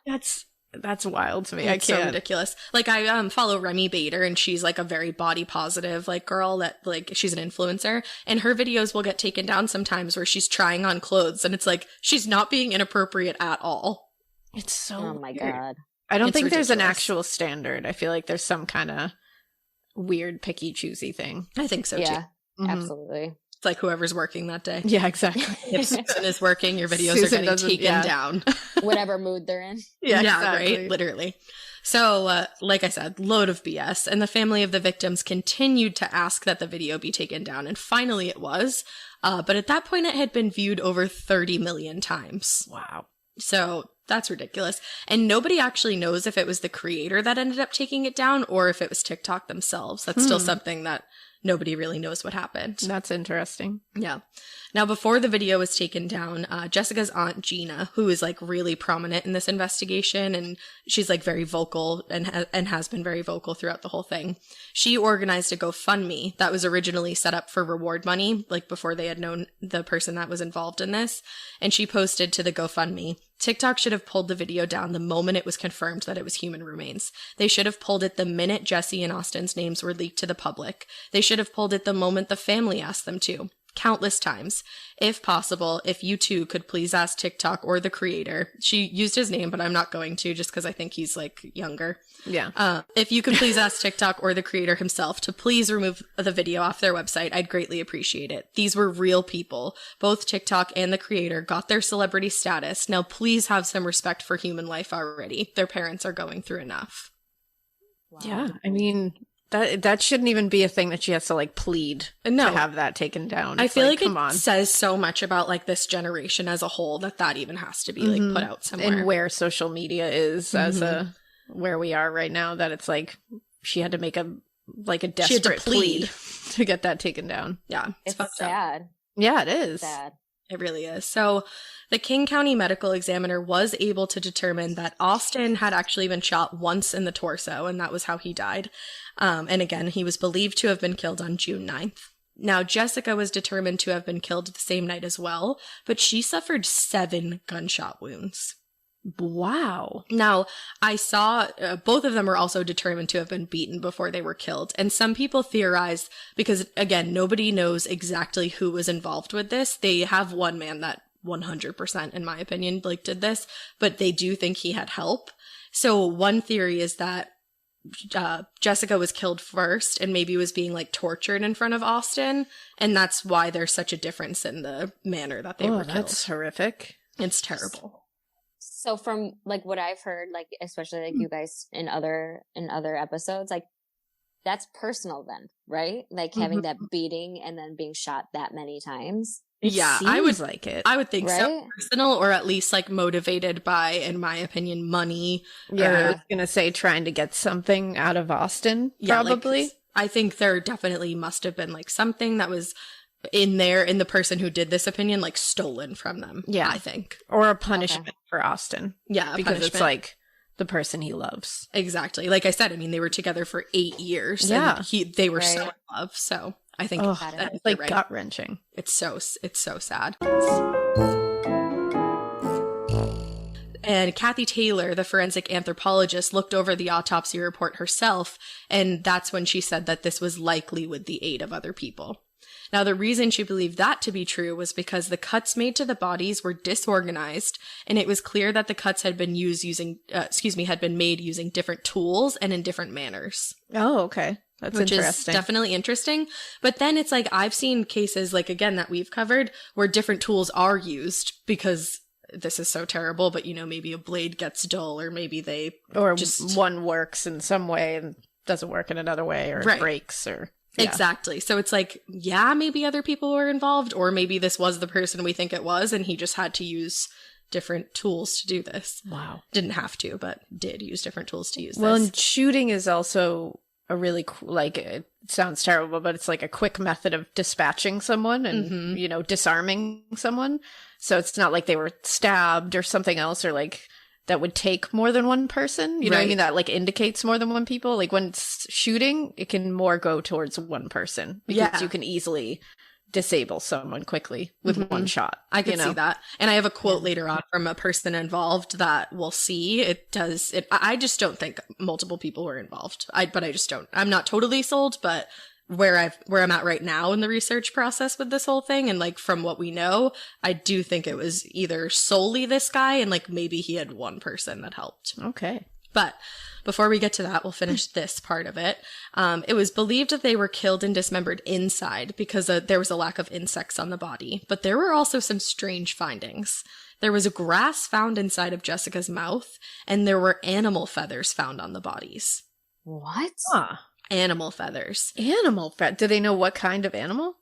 That's wild to me. It's so ridiculous. Like, I follow Remy Bader, and she's, like, a very body positive, like, girl that, like, she's an influencer, and her videos will get taken down sometimes where she's trying on clothes, and it's like, she's not being inappropriate at all. It's so Oh my God. I don't think ridiculous. there's an actual standard. I feel like there's some kind of weird picky choosy thing. I think so, Yeah, too. absolutely. It's like whoever's working that day. Yeah, exactly. If Susan is working, your videos Susan are getting taken down. Whatever mood they're in. Yeah, exactly. Right? Literally. So, like I said, load of BS. And the family of the victims continued to ask that the video be taken down. And finally it was. But at that point, it had been viewed over 30 million times. Wow. So that's ridiculous. And nobody actually knows if it was the creator that ended up taking it down or if it was TikTok themselves. That's still something that nobody really knows what happened. That's interesting. Yeah. Now, before the video was taken down, Jessica's aunt Gina, who is, like, really prominent in this investigation, and she's, like, very vocal and has been very vocal throughout the whole thing. She organized a GoFundMe that was originally set up for reward money, like, before they had known the person that was involved in this. And she posted to the GoFundMe, TikTok should have pulled the video down the moment it was confirmed that it was human remains. They should have pulled it the minute Jesse and Austin's names were leaked to the public. They should have pulled it the moment the family asked them to. Countless times. If possible, if you two could please ask TikTok or the creator. She used his name, but I'm not going to just because I think he's like younger. Yeah. If you could please ask TikTok or the creator himself to please remove the video off their website, I'd greatly appreciate it. These were real people. Both TikTok and the creator got their celebrity status. Now please have some respect for human life already. Their parents are going through enough. Wow. Yeah, I mean, that shouldn't even be a thing that she has to like plead to have that taken down. I feel like it says so much about like this generation as a whole that even has to be like put out somewhere. And where social media is as where we are right now, that it's like she had to make a desperate plea to get that taken down. Yeah. It's sad. Yeah, it is. Sad. It really is. So the King County medical examiner was able to determine that Austin had actually been shot once in the torso, and that was how he died. And again, he was believed to have been killed on June 9th. Now, Jessica was determined to have been killed the same night as well, but she suffered 7 gunshot wounds. Wow. Now, I saw both of them were also determined to have been beaten before they were killed. And some people theorized, because again, nobody knows exactly who was involved with this. They have one man that 100%, in my opinion, like did this, but they do think he had help. So one theory is that Jessica was killed first and maybe was being like tortured in front of Austin. And that's why there's such a difference in the manner that they were killed. That's horrific. It's terrible. So from like what I've heard, like especially like you guys in other episodes, like that's personal then, right? Like having that beating and then being shot that many times. I would like it. I would think right? so. Personal, or at least like motivated by, in my opinion, money. Yeah, I was gonna say trying to get something out of Austin. Probably. Like, I think there definitely must have been like something that was in the person who did this opinion, like stolen from them. Yeah, I think, or a punishment for Austin. Yeah, because it's like the person he loves. Exactly. Like I said, I mean, they were together for 8 years. Yeah, and they were so in love. So I think it's like gut wrenching. It's so sad. And Kathy Taylor, the forensic anthropologist, looked over the autopsy report herself, and that's when she said that this was likely with the aid of other people. Now, the reason she believed that to be true was because the cuts made to the bodies were disorganized, and it was clear that the cuts had been made using different tools and in different manners. Oh, okay. That's Which interesting. Is definitely interesting. But then it's like, I've seen cases, like, again, that we've covered, where different tools are used because this is so terrible, but, you know, maybe a blade gets dull, or maybe one works in some way and doesn't work in another way, or it breaks, or... Yeah. Exactly. So it's like, yeah, maybe other people were involved, or maybe this was the person we think it was, and he just had to use different tools to do this. Wow. Didn't have to, but did use different tools to use this. Well, and shooting is also a really, like, it sounds terrible, but it's like a quick method of dispatching someone and, you know, disarming someone. So it's not like they were stabbed or something else, or like... that would take more than one person, you know what I mean? That like indicates more than one people. Like when it's shooting, it can more go towards one person because you can easily disable someone quickly with one shot. I can see that. And I have a quote later on from a person involved that we'll see. I just don't think multiple people were involved. But I just don't. I'm not totally sold, but where I'm at right now in the research process with this whole thing, and like from what we know, I do think it was either solely this guy, and like maybe he had one person that helped. Okay. But before we get to that, we'll finish this part of it. It was believed that they were killed and dismembered inside because there was a lack of insects on the body, but there were also some strange findings. There was grass found inside of Jessica's mouth, and there were animal feathers found on the bodies. What? Animal feathers. Do they know what kind of animal?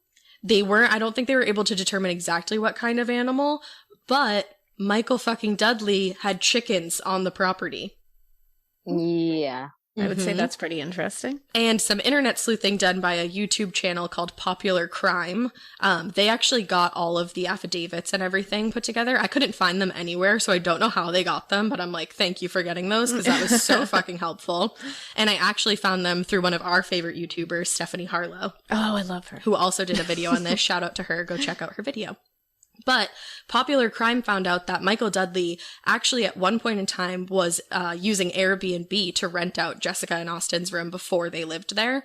I don't think they were able to determine exactly what kind of animal, but Michael fucking Dudley had chickens on the property. Yeah. I would say that's pretty interesting. And some internet sleuthing done by a YouTube channel called Popular Crime. They actually got all of the affidavits and everything put together. I couldn't find them anywhere, so I don't know how they got them, but I'm like, thank you for getting those, because that was so fucking helpful. And I actually found them through one of our favorite YouTubers, Stephanie Harlow. Oh, I love her. Who also did a video on this. Shout out to her. Go check out her video. But Popular Crime found out that Michael Dudley actually at one point in time was using Airbnb to rent out Jessica and Austin's room before they lived there.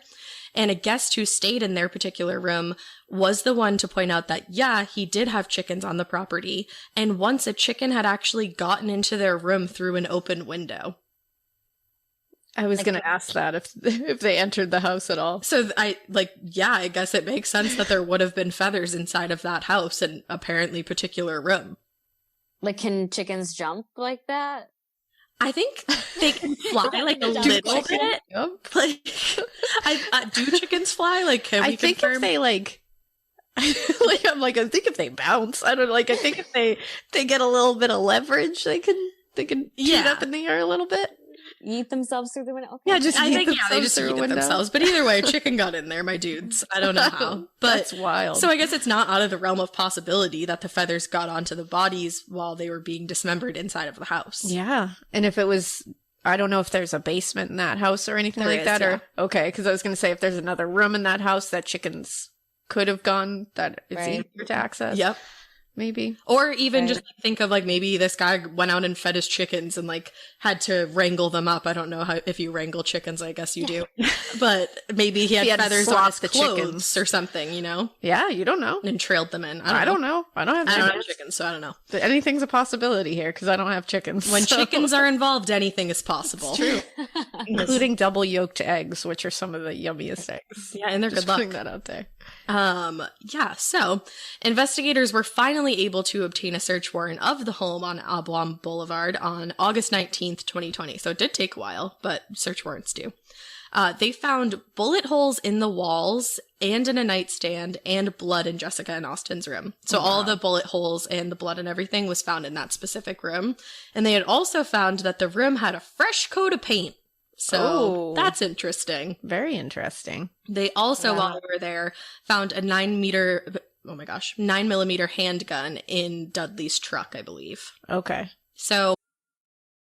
And a guest who stayed in their particular room was the one to point out that, yeah, he did have chickens on the property. And once a chicken had actually gotten into their room through an open window. I was going to ask that if they entered the house at all. So I guess it makes sense that there would have been feathers inside of that house and apparently particular room. Like, can chickens jump like that? I think they can fly like a little bit. Like, do chickens fly? Like, can we think confirm? If they I think if they bounce, I don't know. Like, I think if they get a little bit of leverage, they can shoot up in the air a little bit. Eat themselves through the window. Okay. Yeah, they just eat it themselves. But either way, a chicken got in there, my dudes. I don't know how. But that's wild. So I guess it's not out of the realm of possibility that the feathers got onto the bodies while they were being dismembered inside of the house. Yeah. And if it was, I don't know if there's a basement in that house or anything like that. Yeah. Or okay, because I was going to say if there's another room in that house that chickens could have gone, that it's easier to access. Yep. Maybe. Or even just think of like maybe this guy went out and fed his chickens and like had to wrangle them up. I don't know if you wrangle chickens, I guess you do. But maybe he had feathers on his clothes or something, you know? Yeah, you don't know. And trailed them in. I don't know. I don't have chickens, so I don't know. Anything's a possibility here because I don't have chickens. When chickens are involved, anything is possible. It's true. Including double yolked eggs, which are some of the yummiest eggs. Yeah, and they're just good luck. Putting that out there. So investigators were finally able to obtain a search warrant of the home on Ablom Boulevard on August 19th, 2020. So it did take a while, but search warrants do. They found bullet holes in the walls and in a nightstand and blood in Jessica and Austin's room. So all the bullet holes and the blood and everything was found in that specific room. And they had also found that the room had a fresh coat of paint. So that's interesting. Very interesting. They also, while they were there, found a 9mm handgun in Dudley's truck, I believe. Okay. So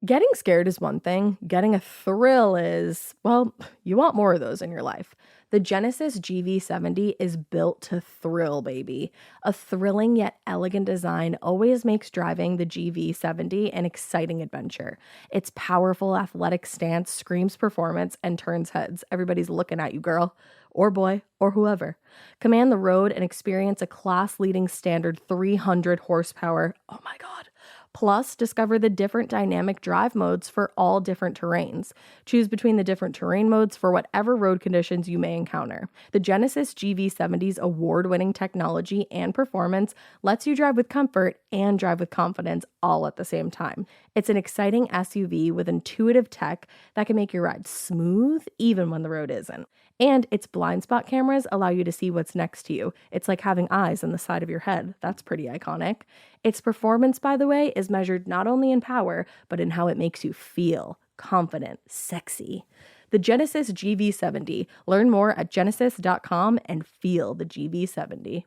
getting scared is one thing. Getting a thrill is, well, you want more of those in your life. The Genesis GV70 is built to thrill, baby. A thrilling yet elegant design always makes driving the GV70 an exciting adventure. Its powerful athletic stance screams performance and turns heads. Everybody's looking at you, girl, or boy, or whoever. Command the road and experience a class-leading standard 300 horsepower. Oh my God. Plus, discover the different dynamic drive modes for all different terrains. Choose between the different terrain modes for whatever road conditions you may encounter. The Genesis GV70's award-winning technology and performance lets you drive with comfort and drive with confidence all at the same time. It's an exciting SUV with intuitive tech that can make your ride smooth even when the road isn't. And its blind spot cameras allow you to see what's next to you. It's like having eyes on the side of your head. That's pretty iconic. Its performance, by the way, is measured not only in power, but in how it makes you feel confident, sexy. The Genesis GV70. Learn more at genesis.com and feel the GV70.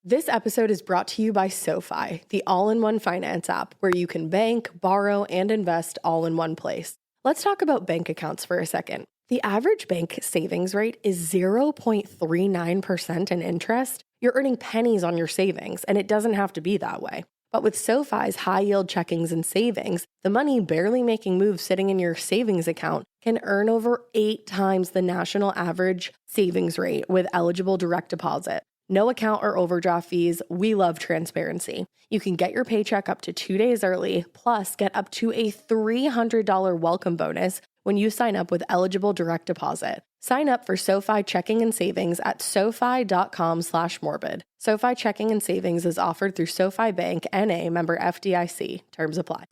This episode is brought to you by SoFi, the all-in-one finance app where you can bank, borrow, and invest all in one place. Let's talk about bank accounts for a second. The average bank savings rate is 0.39% in interest. You're earning pennies on your savings, and it doesn't have to be that way. But with SoFi's high-yield checkings and savings, the money barely making moves sitting in your savings account can earn over 8 times the national average savings rate with eligible direct deposit. No account or overdraft fees. We love transparency. You can get your paycheck up to 2 days early, plus get up to a $300 welcome bonus when you sign up with eligible direct deposit. Sign up for SoFi checking and savings at SoFi.com/morbid. SoFi checking and savings is offered through SoFi Bank, N.A., member FDIC. Terms apply.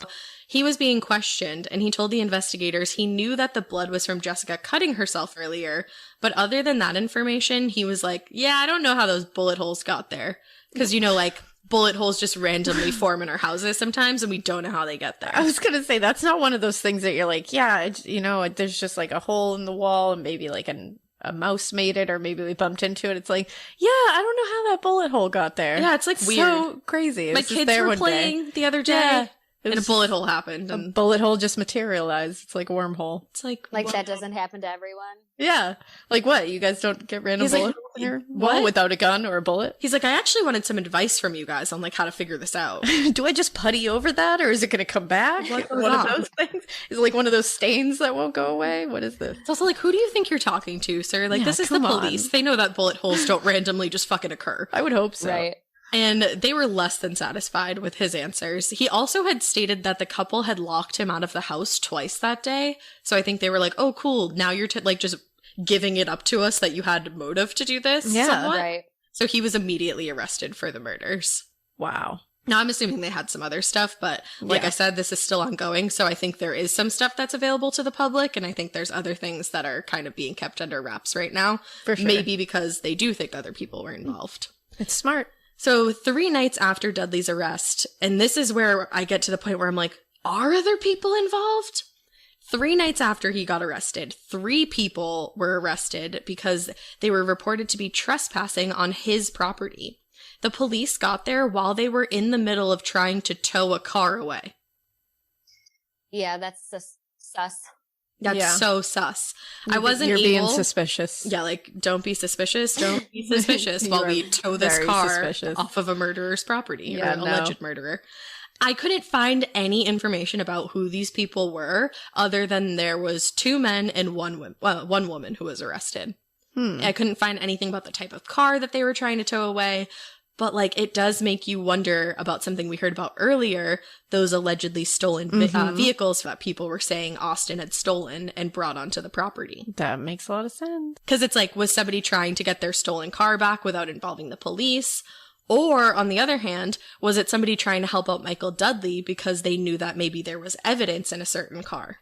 He was being questioned, and he told the investigators he knew that the blood was from Jessica cutting herself earlier, but other than that information, he was like, yeah, I don't know how those bullet holes got there. Because, you know, like, bullet holes just randomly form in our houses sometimes, and we don't know how they get there. I was going to say, that's not one of those things that you're like, yeah, you know, there's just like a hole in the wall and maybe like a mouse made it or maybe we bumped into it. It's like, yeah, I don't know how that bullet hole got there. Yeah, it's like weird. So crazy. My kids were playing the other day. And a bullet hole happened. A bullet hole just materialized. It's like a wormhole. It's like that doesn't happen to everyone. Yeah. Like what? You guys don't get random bullet holes in your wall without a gun or a bullet? He's like, I actually wanted some advice from you guys on like how to figure this out. Do I just putty over that, or is it going to come back? One of those things? Is it like one of those stains that won't go away? What is this? It's also like, who do you think you're talking to, sir? Like, this is the police. They know that bullet holes don't randomly just fucking occur. I would hope so. Right. And they were less than satisfied with his answers. He also had stated that the couple had locked him out of the house twice that day. So I think they were like, oh, cool. Now you're like just giving it up to us that you had motive to do this. Yeah. Somewhat. Right. So he was immediately arrested for the murders. Wow. Now, I'm assuming they had some other stuff, but like I said, this is still ongoing. So I think there is some stuff that's available to the public. And I think there's other things that are kind of being kept under wraps right now. For sure. Maybe because they do think other people were involved. It's smart. So 3 nights after Dudley's arrest, and this is where I get to the point where I'm like, are other people involved? 3 nights after he got arrested, 3 people were arrested because they were reported to be trespassing on his property. The police got there while they were in the middle of trying to tow a car away. Yeah, that's sus. That's so sus. You're being suspicious. Yeah, like, don't be suspicious. Don't be suspicious while we tow this car off of a murderer's property or an alleged murderer. I couldn't find any information about who these people were other than there was 2 men and one woman who was arrested. I couldn't find anything about the type of car that they were trying to tow away. But, like, it does make you wonder about something we heard about earlier, those allegedly stolen vehicles that people were saying Austin had stolen and brought onto the property. That makes a lot of sense. Because it's like, was somebody trying to get their stolen car back without involving the police? Or, on the other hand, was it somebody trying to help out Michael Dudley because they knew that maybe there was evidence in a certain car?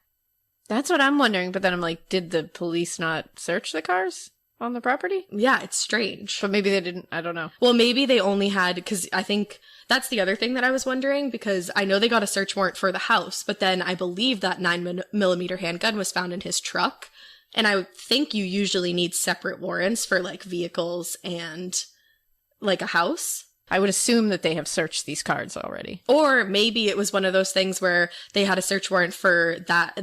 That's what I'm wondering, but then I'm like, did the police not search the cars on the property? Yeah, it's strange. But maybe they didn't. I don't know. Well, maybe they only had, because I think that's the other thing that I was wondering, because I know they got a search warrant for the house, but then I believe that 9mm handgun was found in his truck. And I think you usually need separate warrants for like vehicles and like a house. I would assume that they have searched these cars already. Or maybe it was one of those things where they had a search warrant for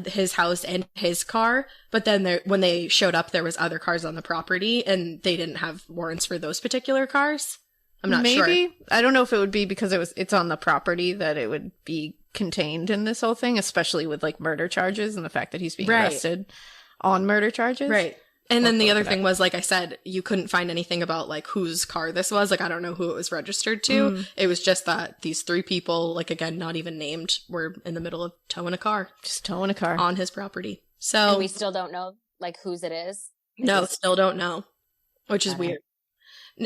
his house and his car, but then when they showed up, there was other cars on the property, and they didn't have warrants for those particular cars. I'm not sure. Maybe. I don't know if it would be because it's on the property that it would be contained in this whole thing, especially with like murder charges and the fact that he's being arrested on murder charges. Right. And then the other thing was, like I said, you couldn't find anything about, like, whose car this was. Like, I don't know who it was registered to. It was just that these 3 people, like, again, not even named, were in the middle of towing a car. Just towing a car. On his property. So. And we still don't know, like, whose it is? No, still don't know. Which is weird.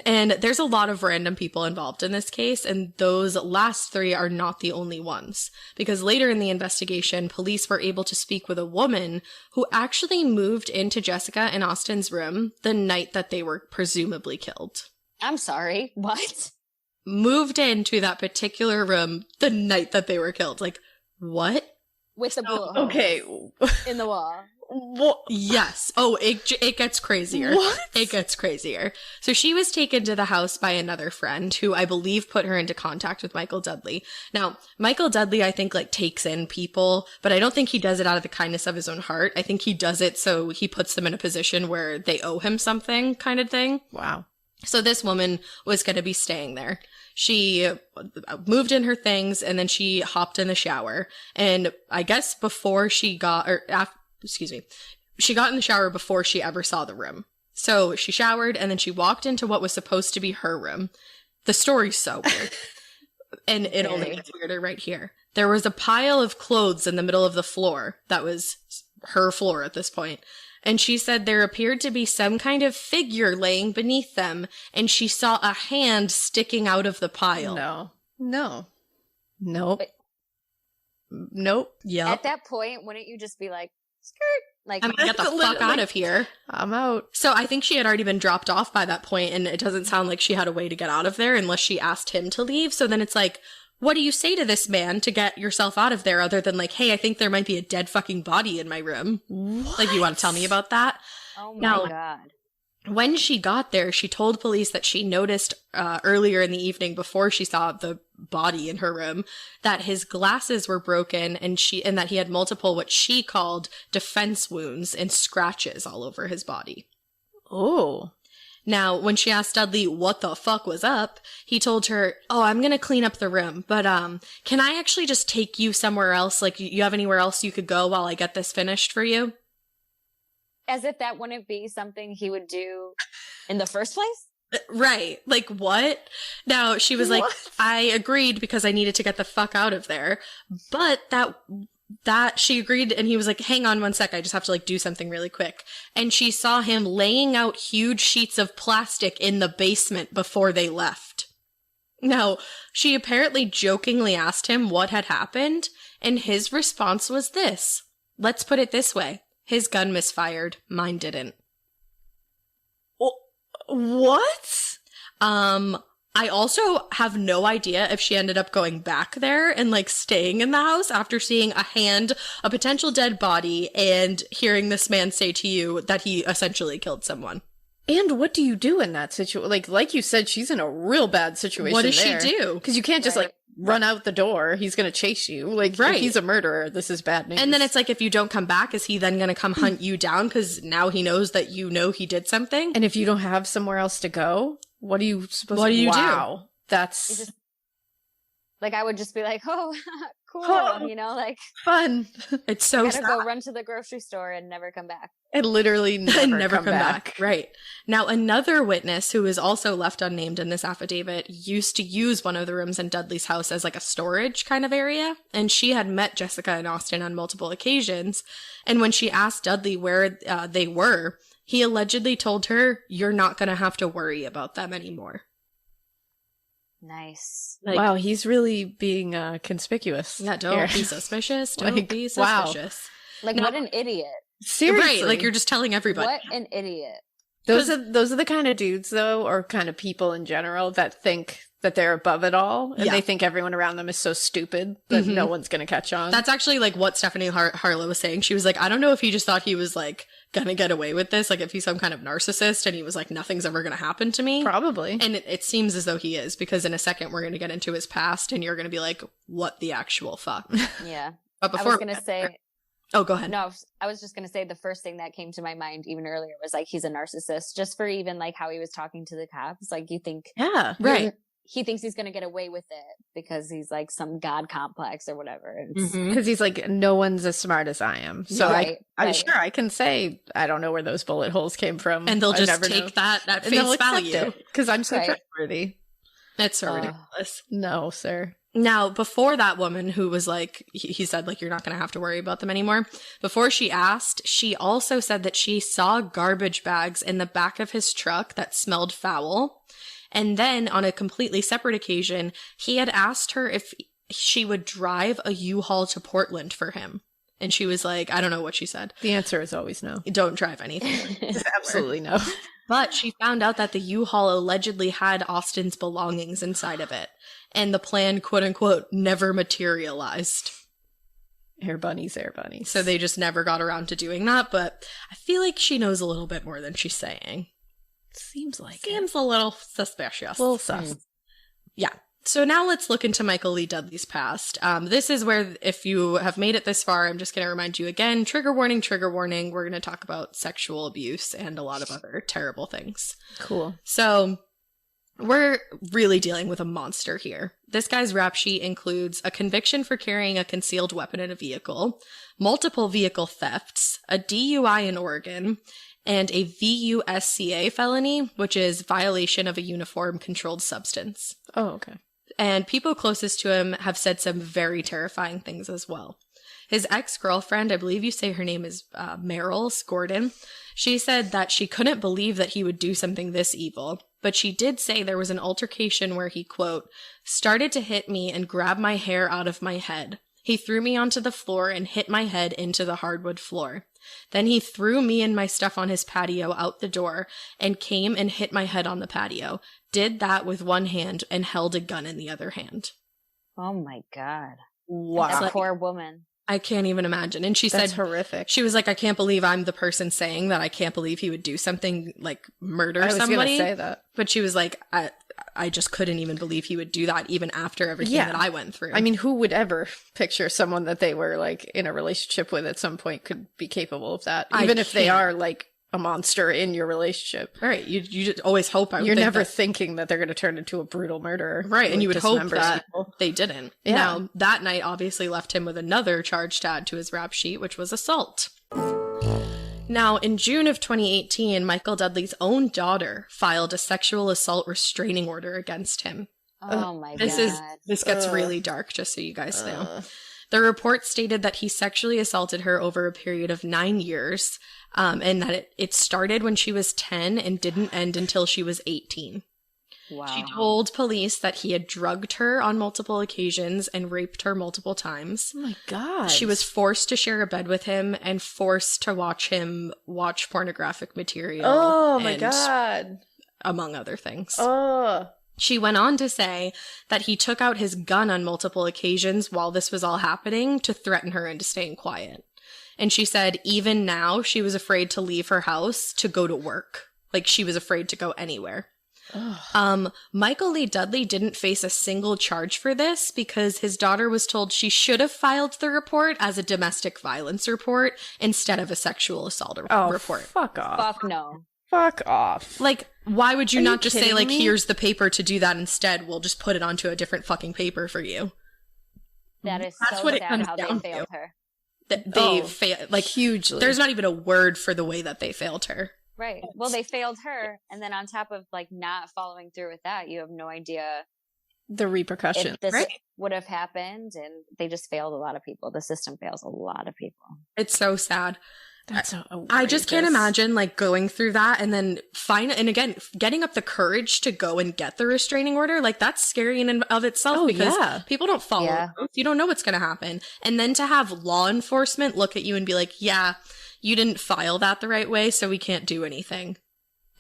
And there's a lot of random people involved in this case, and those last 3 are not the only ones. Because later in the investigation, police were able to speak with a woman who actually moved into Jessica and Austin's room the night that they were presumably killed. I'm sorry, what? Moved into that particular room the night that they were killed. Like, what? With the bullet hole. Okay. In the wall. What? Yes. Oh, it gets crazier. What? It gets crazier. So she was taken to the house by another friend who I believe put her into contact with Michael Dudley. Now, Michael Dudley, I think, like, takes in people, but I don't think he does it out of the kindness of his own heart. I think he does it so he puts them in a position where they owe him something, kind of thing. Wow. So this woman was going to be staying there. She moved in her things, and then she hopped in the shower. And I guess she got in the shower before she ever saw the room. So she showered, and then she walked into what was supposed to be her room. The story's so weird. And it only gets weirder right here. There was a pile of clothes in the middle of the floor. That was her floor at this point. And she said there appeared to be some kind of figure laying beneath them, and she saw a hand sticking out of the pile. No. Nope. But, nope. Yep. At that point, wouldn't you just be like, skirt? Like, I mean, get the fuck out of here. I'm out. So I think she had already been dropped off by that point, and it doesn't sound like she had a way to get out of there unless she asked him to leave. So then it's like, what do you say to this man to get yourself out of there other than like, hey, I think there might be a dead fucking body in my room? What? Like, you want to tell me about that? Oh my God. When she got there, she told police that she noticed earlier in the evening, before she saw the body in her room, that his glasses were broken and that he had multiple what she called defense wounds and scratches all over his body. Oh. Now, when she asked Dudley what the fuck was up, he told her, "Oh, I'm gonna clean up the room, but can I actually just take you somewhere else? Like, you have anywhere else you could go while I get this finished for you?" As if that wouldn't be something he would do in the first place? Right. Like, what? Now, she was like, I agreed because I needed to get the fuck out of there. But that she agreed, and he was like, hang on one sec, I just have to, like, do something really quick. And she saw him laying out huge sheets of plastic in the basement before they left. Now, she apparently jokingly asked him what had happened, and his response was this. Let's put it this way. His gun misfired. Mine didn't. What? I also have no idea if she ended up going back there and, like, staying in the house after seeing a potential dead body, and hearing this man say to you that he essentially killed someone. And what do you do in that situation? Like you said, she's in a real bad situation. What does she do? Because you can't just, like, run out the door. He's going to chase you. Like, if he's a murderer, this is bad news. And then it's like, if you don't come back, is he then going to come hunt you down? Because now he knows that you know he did something. And if you don't have somewhere else to go, what are you supposed to do? Wow. That's... Like, I would just be like, oh, cool, like... Fun. It's so sad. Go run to the grocery store and never come back. And literally never come back. Right. Now, another witness who is also left unnamed in this affidavit used to use one of the rooms in Dudley's house as, like, a storage kind of area. And she had met Jessica and Austin on multiple occasions. And when she asked Dudley where they were, he allegedly told her, "You're not going to have to worry about them anymore." Nice. Like, wow, he's really being conspicuous. Yeah, don't be suspicious. Don't be suspicious. Wow. Like, what an idiot. Seriously. Right, like, you're just telling everybody. What an idiot. Those are the kind of dudes, though, or kind of people in general, that think that they're above it all, and they think everyone around them is so stupid that no one's going to catch on. That's actually, like, what Stephanie Harlow was saying. She was like, I don't know if he just thought he was, like, gonna get away with this, like, if he's some kind of narcissist and he was like, nothing's ever gonna happen to me. Probably. And it seems as though he is, because in a second we're gonna get into his past and you're gonna be like, what the actual fuck? Yeah. But before I was gonna say... Oh, go ahead. No, I was just gonna say the first thing that came to my mind even earlier was, like, he's a narcissist, just for even, like, how he was talking to the cops. Like, you think... Yeah. Right. He thinks he's gonna get away with it because he's, like, some god complex or whatever. Because he's like, no one's as smart as I am. So I'm sure I can say, I don't know where those bullet holes came from. And they'll just take that face value. Because I'm so trustworthy. It's so ridiculous. No, sir. Now, before that woman who was like, he said, like, you're not going to have to worry about them anymore. Before she asked, she also said that she saw garbage bags in the back of his truck that smelled foul. And then on a completely separate occasion, he had asked her if she would drive a U-Haul to Portland for him. And she was like, I don't know what she said. The answer is always no. Don't drive anything. Absolutely no. But she found out that the U-Haul allegedly had Austin's belongings inside of it. And the plan, quote unquote, never materialized. Air bunnies. So they just never got around to doing that. But I feel like she knows a little bit more than she's saying. Seems a little suspicious. A little sus. Yeah. So now let's look into Michael Lee Dudley's past. This is where, if you have made it this far, I'm just going to remind you again, trigger warning. We're going to talk about sexual abuse and a lot of other terrible things. Cool. So we're really dealing with a monster here. This guy's rap sheet includes a conviction for carrying a concealed weapon in a vehicle, multiple vehicle thefts, a DUI in Oregon, and a VUSCA felony, which is violation of a uniform controlled substance. Oh, okay. And people closest to him have said some very terrifying things as well. His ex-girlfriend, I believe you say her name is Meryl Gordon, she said that she couldn't believe that he would do something this evil, but she did say there was an altercation where he, quote, started to hit me and grab my hair out of my head. He threw me onto the floor and hit my head into the hardwood floor. Then he threw me and my stuff on his patio out the door and came and hit my head on the patio. Did that with one hand and held a gun in the other hand. Oh my God. Wow. That poor woman. I can't even imagine. And she That's said, horrific. She was like, I can't believe I'm the person saying that. I can't believe he would do something like murder I was somebody. going to say that. But she was like, I just couldn't even believe he would do that even after everything that I went through. I mean, who would ever picture someone that they were like in a relationship with at some point could be capable of that? Even if they are like a monster in your relationship. Right. You just always hope. You're never thinking that they're going to turn into a brutal murderer. Right. And you would hope that people. They didn't. Yeah. Now, that night obviously left him with another charge to add to his rap sheet, which was assault. Now, in June of 2018, Michael Dudley's own daughter filed a sexual assault restraining order against him. Oh my God. This gets really dark, just so you guys know. The report stated that he sexually assaulted her over a period of 9 years, and that it started when she was 10 and didn't end until she was 18. Wow. She told police that he had drugged her on multiple occasions and raped her multiple times. Oh my God. She was forced to share a bed with him and forced to watch him watch pornographic material. Oh my God. Among other things. Oh. She went on to say that he took out his gun on multiple occasions while this was all happening to threaten her into staying quiet. And she said even now she was afraid to leave her house to go to work. Like she was afraid to go anywhere. Michael Lee Dudley didn't face a single charge for this because his daughter was told she should have filed the report as a domestic violence report instead of a sexual assault report. Fuck off. Fuck no. Fuck off. Like, why would you Are not you just say, like, kidding me? here's the paper to do that instead? We'll just put it onto a different fucking paper for you. That is That's so what it sad comes how down they to. failed her. They failed, like, hugely. There's not even a word for the way that they failed her. Right. Well, they failed her, and then on top of like not following through with that, you have no idea the repercussions. if this right? would have happened, and they just failed a lot of people. The system fails a lot of people. It's so sad. That's I just can't imagine like going through that and then and again, getting up the courage to go and get the restraining order. Like that's scary in and of itself because people don't follow rules. You don't know what's going to happen. And then to have law enforcement look at you and be like, yeah, you didn't file that the right way, so we can't do anything.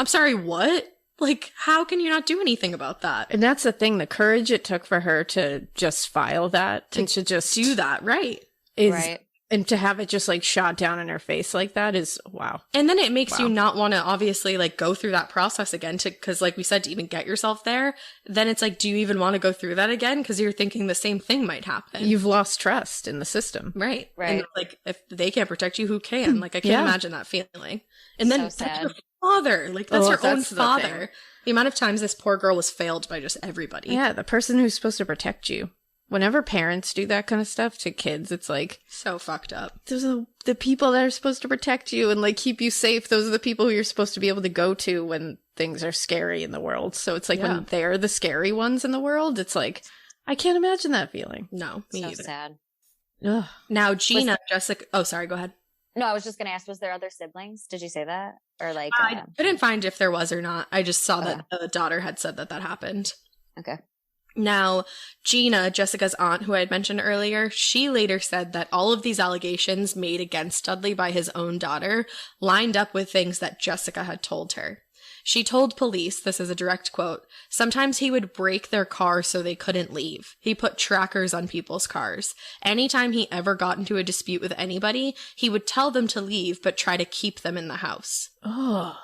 I'm sorry, what? Like, how can you not do anything about that? And that's the thing, the courage it took for her to just file that, to just do that, right? Right. And to have it just like shot down in her face like that is wow. And then it makes you not want to obviously like go through that process again because like we said, to even get yourself there, then it's like, do you even want to go through that again? Because you're thinking the same thing might happen. You've lost trust in the system. Right. Right. And like if they can't protect you, who can? Like I can't imagine that feeling. And then So that's sad. your father. Like that's your own that's the father. thing. The amount of times this poor girl was failed by just everybody. Yeah, the person who's supposed to protect you. Whenever parents do that kind of stuff to kids, it's like So fucked up. those are the people that are supposed to protect you and like keep you safe. Those are the people who you're supposed to be able to go to when things are scary in the world. So it's like when they're the scary ones in the world, it's like I can't imagine that feeling. No, me So either. sad. Ugh. Now Gina, Jessica. Oh, sorry. Go ahead. No, I was just going to ask, was there other siblings? Did you say that? Or like, I couldn't find if there was or not. I just saw that the daughter had said that happened. okay. Now, Gina, Jessica's aunt, who I had mentioned earlier, she later said that all of these allegations made against Dudley by his own daughter lined up with things that Jessica had told her. She told police, this is a direct quote, sometimes he would break their car so they couldn't leave. He put trackers on people's cars. Anytime he ever got into a dispute with anybody, he would tell them to leave but try to keep them in the house. Oh.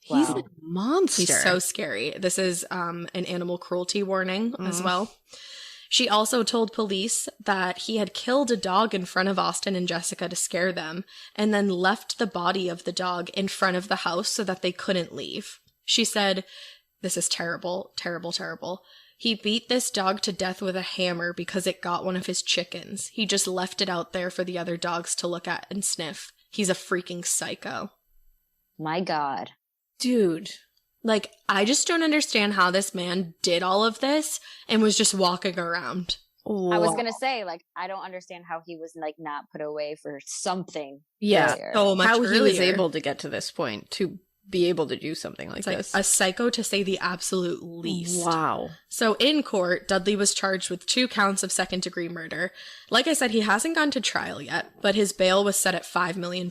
Wow. He's a monster. He's so scary. This is an animal cruelty warning as well. She also told police that he had killed a dog in front of Austin and Jessica to scare them, and then left the body of the dog in front of the house so that they couldn't leave. She said, this is terrible, terrible, terrible. He beat this dog to death with a hammer because it got one of his chickens. He just left it out there for the other dogs to look at and sniff. He's a freaking psycho. My God. Dude. Like, I just don't understand how this man did all of this and was just walking around. I was going to say, like, I don't understand how he was, like, not put away for something. Yeah. earlier. So much How earlier. he was able to get to this point to be able to do something like this. A psycho, to say the absolute least. Wow. So in court, Dudley was charged with 2 counts of second-degree murder. Like I said, he hasn't gone to trial yet, but his bail was set at $5 million.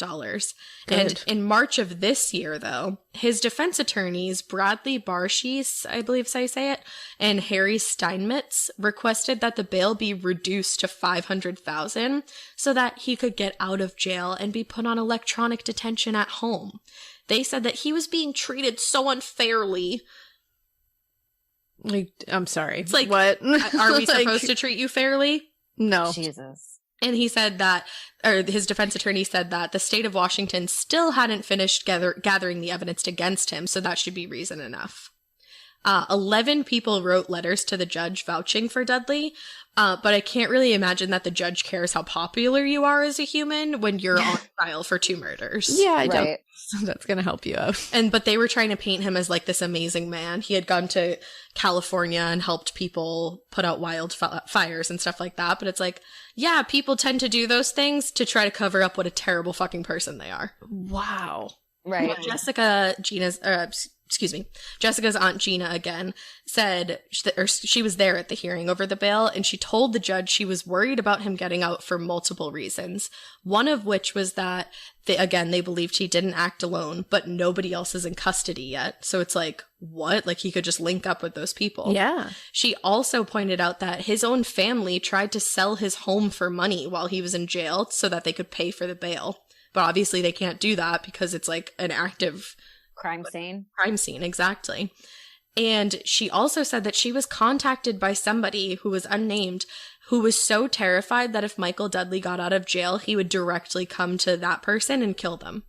And in March of this year, though, his defense attorneys, Bradley Barshees, I believe is how you say it, and Harry Steinmetz, requested that the bail be reduced to $500,000 so that he could get out of jail and be put on electronic detention at home. They said that he was being treated so unfairly. Like, I'm sorry. It's like, what? Are we supposed to treat you fairly? No. Jesus. And he said that, or his defense attorney said that the state of Washington still hadn't finished gathering the evidence against him, so that should be reason enough. 11 people wrote letters to the judge vouching for Dudley, but I can't really imagine that the judge cares how popular you are as a human when you're on trial for 2 murders. Yeah, I don't. That's going to help you out. But they were trying to paint him as like this amazing man. He had gone to California and helped people put out wildfires and stuff like that. But it's like, yeah, people tend to do those things to try to cover up what a terrible fucking person they are. Wow. Right. Jessica's Aunt Gina again said, she was there at the hearing over the bail, and she told the judge she was worried about him getting out for multiple reasons. One of which was that, they believed he didn't act alone, but nobody else is in custody yet. So it's like, what? Like, he could just link up with those people. Yeah. She also pointed out that his own family tried to sell his home for money while he was in jail so that they could pay for the bail. But obviously they can't do that because it's like an active crime scene. Crime scene, exactly. And she also said that she was contacted by somebody who was unnamed, who was so terrified that if Michael Dudley got out of jail, he would directly come to that person and kill them.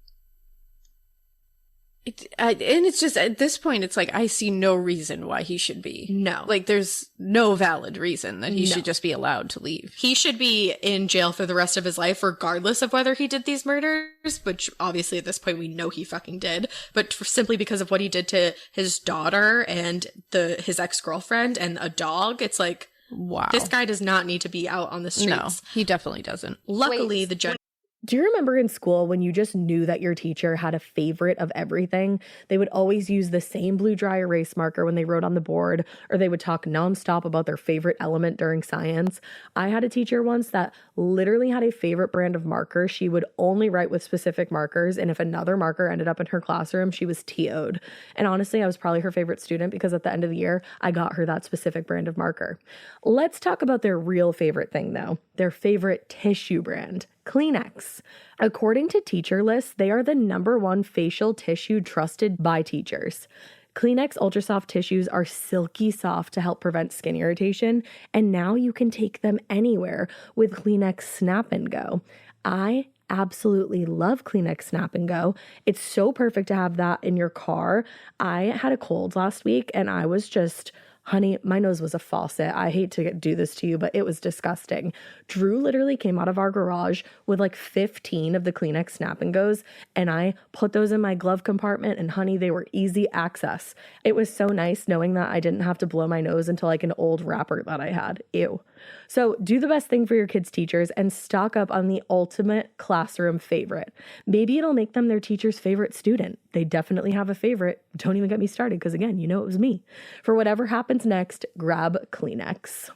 And it's just, at this point, it's like, I see no reason why he should be. No. Like, there's no valid reason that he should just be allowed to leave. He should be in jail for the rest of his life, regardless of whether he did these murders, which obviously at this point we know he fucking did, but simply because of what he did to his daughter and his ex-girlfriend and a dog, it's like, wow. This guy does not need to be out on the streets. No, he definitely doesn't. Luckily, the judge... Do you remember in school when you just knew that your teacher had a favorite of everything? They would always use the same blue dry erase marker when they wrote on the board, or they would talk nonstop about their favorite element during science. I had a teacher once that literally had a favorite brand of marker. She would only write with specific markers, and if another marker ended up in her classroom, she was TO'd. And honestly, I was probably her favorite student because at the end of the year, I got her that specific brand of marker. Let's talk about their real favorite thing, though. Their favorite tissue brand. Kleenex. According to Teacher List, they are the #1 facial tissue trusted by teachers. Kleenex Ultra Soft tissues are silky soft to help prevent skin irritation, and now you can take them anywhere with Kleenex Snap and Go. I absolutely love Kleenex Snap and Go. It's so perfect to have that in your car. I had a cold last week and I was just... Honey, my nose was a faucet. I hate to do this to you, but it was disgusting. Drew literally came out of our garage with like 15 of the Kleenex Snap and Goes, and I put those in my glove compartment, and honey, they were easy access. It was so nice knowing that I didn't have to blow my nose into like an old wrapper that I had. Ew. So do the best thing for your kids' teachers and stock up on the ultimate classroom favorite. Maybe it'll make them their teacher's favorite student. They definitely have a favorite. Don't even get me started because, again, you know it was me. For whatever happens next, grab Kleenex.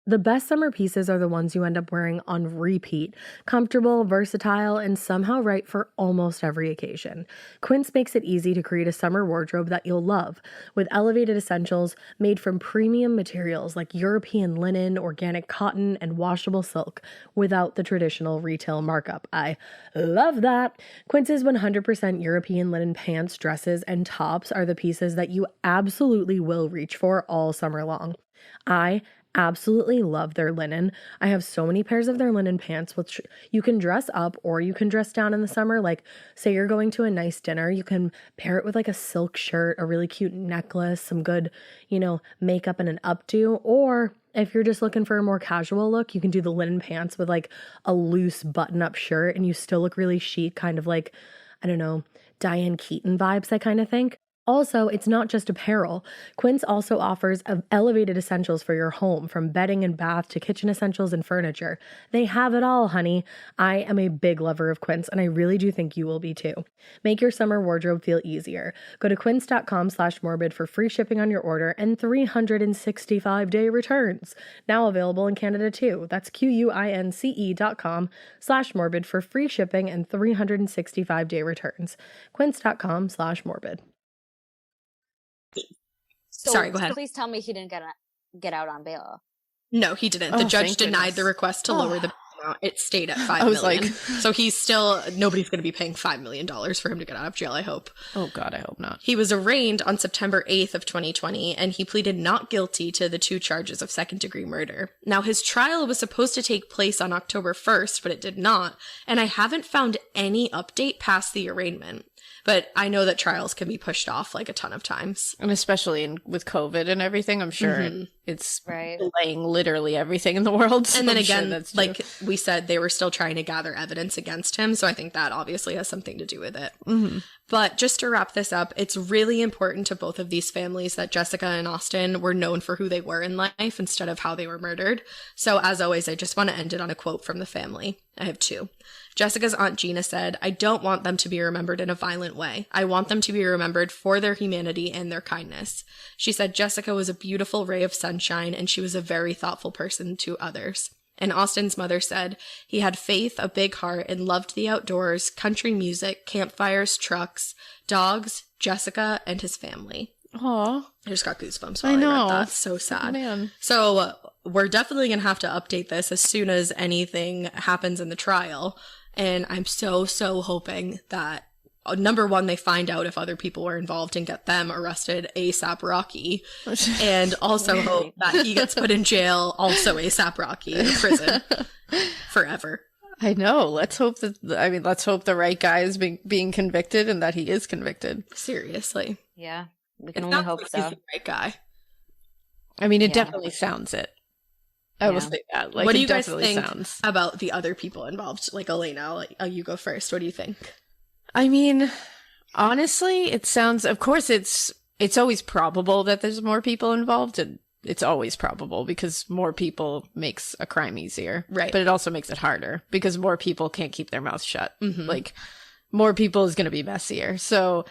The best summer pieces are the ones you end up wearing on repeat. Comfortable, versatile, and somehow right for almost every occasion. Quince makes it easy to create a summer wardrobe that you'll love, with elevated essentials made from premium materials like European linen, organic cotton, and washable silk, without the traditional retail markup. I love that! Quince's 100% European linen pants, dresses, and tops are the pieces that you absolutely will reach for all summer long. I absolutely love their linen. I have so many pairs of their linen pants, which you can dress up or you can dress down in the summer. Like, say you're going to a nice dinner, you can pair it with like a silk shirt, a really cute necklace, some good, makeup and an updo. Or if you're just looking for a more casual look, you can do the linen pants with like a loose button-up shirt and you still look really chic, kind of like, I don't know, Diane Keaton vibes, I kind of think. Also, it's not just apparel. Quince also offers elevated essentials for your home, from bedding and bath to kitchen essentials and furniture. They have it all, honey. I am a big lover of Quince, and I really do think you will be too. Make your summer wardrobe feel easier. Go to quince.com/morbid for free shipping on your order and 365-day returns. Now available in Canada too. That's QUINCE.com/morbid for free shipping and 365-day returns. Quince.com/morbid. So, Sorry, go ahead. Please tell me he didn't get out on bail. No, he didn't. The judge denied the request to lower the amount. It stayed at $5 million. So he's still, nobody's going to be paying $5 million for him to get out of jail, I hope. Oh God, I hope not. He was arraigned on September 8th of 2020, and he pleaded not guilty to the 2 charges of second-degree murder. Now, his trial was supposed to take place on October 1st, but it did not, and I haven't found any update past the arraignment. But I know that trials can be pushed off like a ton of times. And especially with COVID and everything, I'm sure it's delaying literally everything in the world. So and then again, like we said, they were still trying to gather evidence against him. So I think that obviously has something to do with it. Mm-hmm. But just to wrap this up, it's really important to both of these families that Jessica and Austin were known for who they were in life instead of how they were murdered. So as always, I just want to end it on a quote from the family. I have 2. Jessica's Aunt Gina said, "I don't want them to be remembered in a violent way. I want them to be remembered for their humanity and their kindness." She said Jessica was a beautiful ray of sunshine and she was a very thoughtful person to others. And Austin's mother said, "He had faith, a big heart, and loved the outdoors, country music, campfires, trucks, dogs, Jessica, and his family." Aw. I just got goosebumps while I read that. So sad. Oh, man. So we're definitely going to have to update this as soon as anything happens in the trial. And I'm so hoping that, number one, they find out if other people were involved and get them arrested ASAP Rocky. And also hope that he gets put in jail also ASAP Rocky in prison forever. I know. Let's hope the right guy is being convicted and that he is convicted. Seriously. Yeah. We can only hope so. He's the right guy. I mean, it definitely sounds it. I will say that. Like, what do you guys think about the other people involved? Like, Alaina, you go first. What do you think? I mean, honestly, it sounds, of course, it's always probable that there's more people involved, and it's always probable because more people makes a crime easier. Right. But it also makes it harder because more people can't keep their mouths shut. Mm-hmm. Like, more people is going to be messier. So,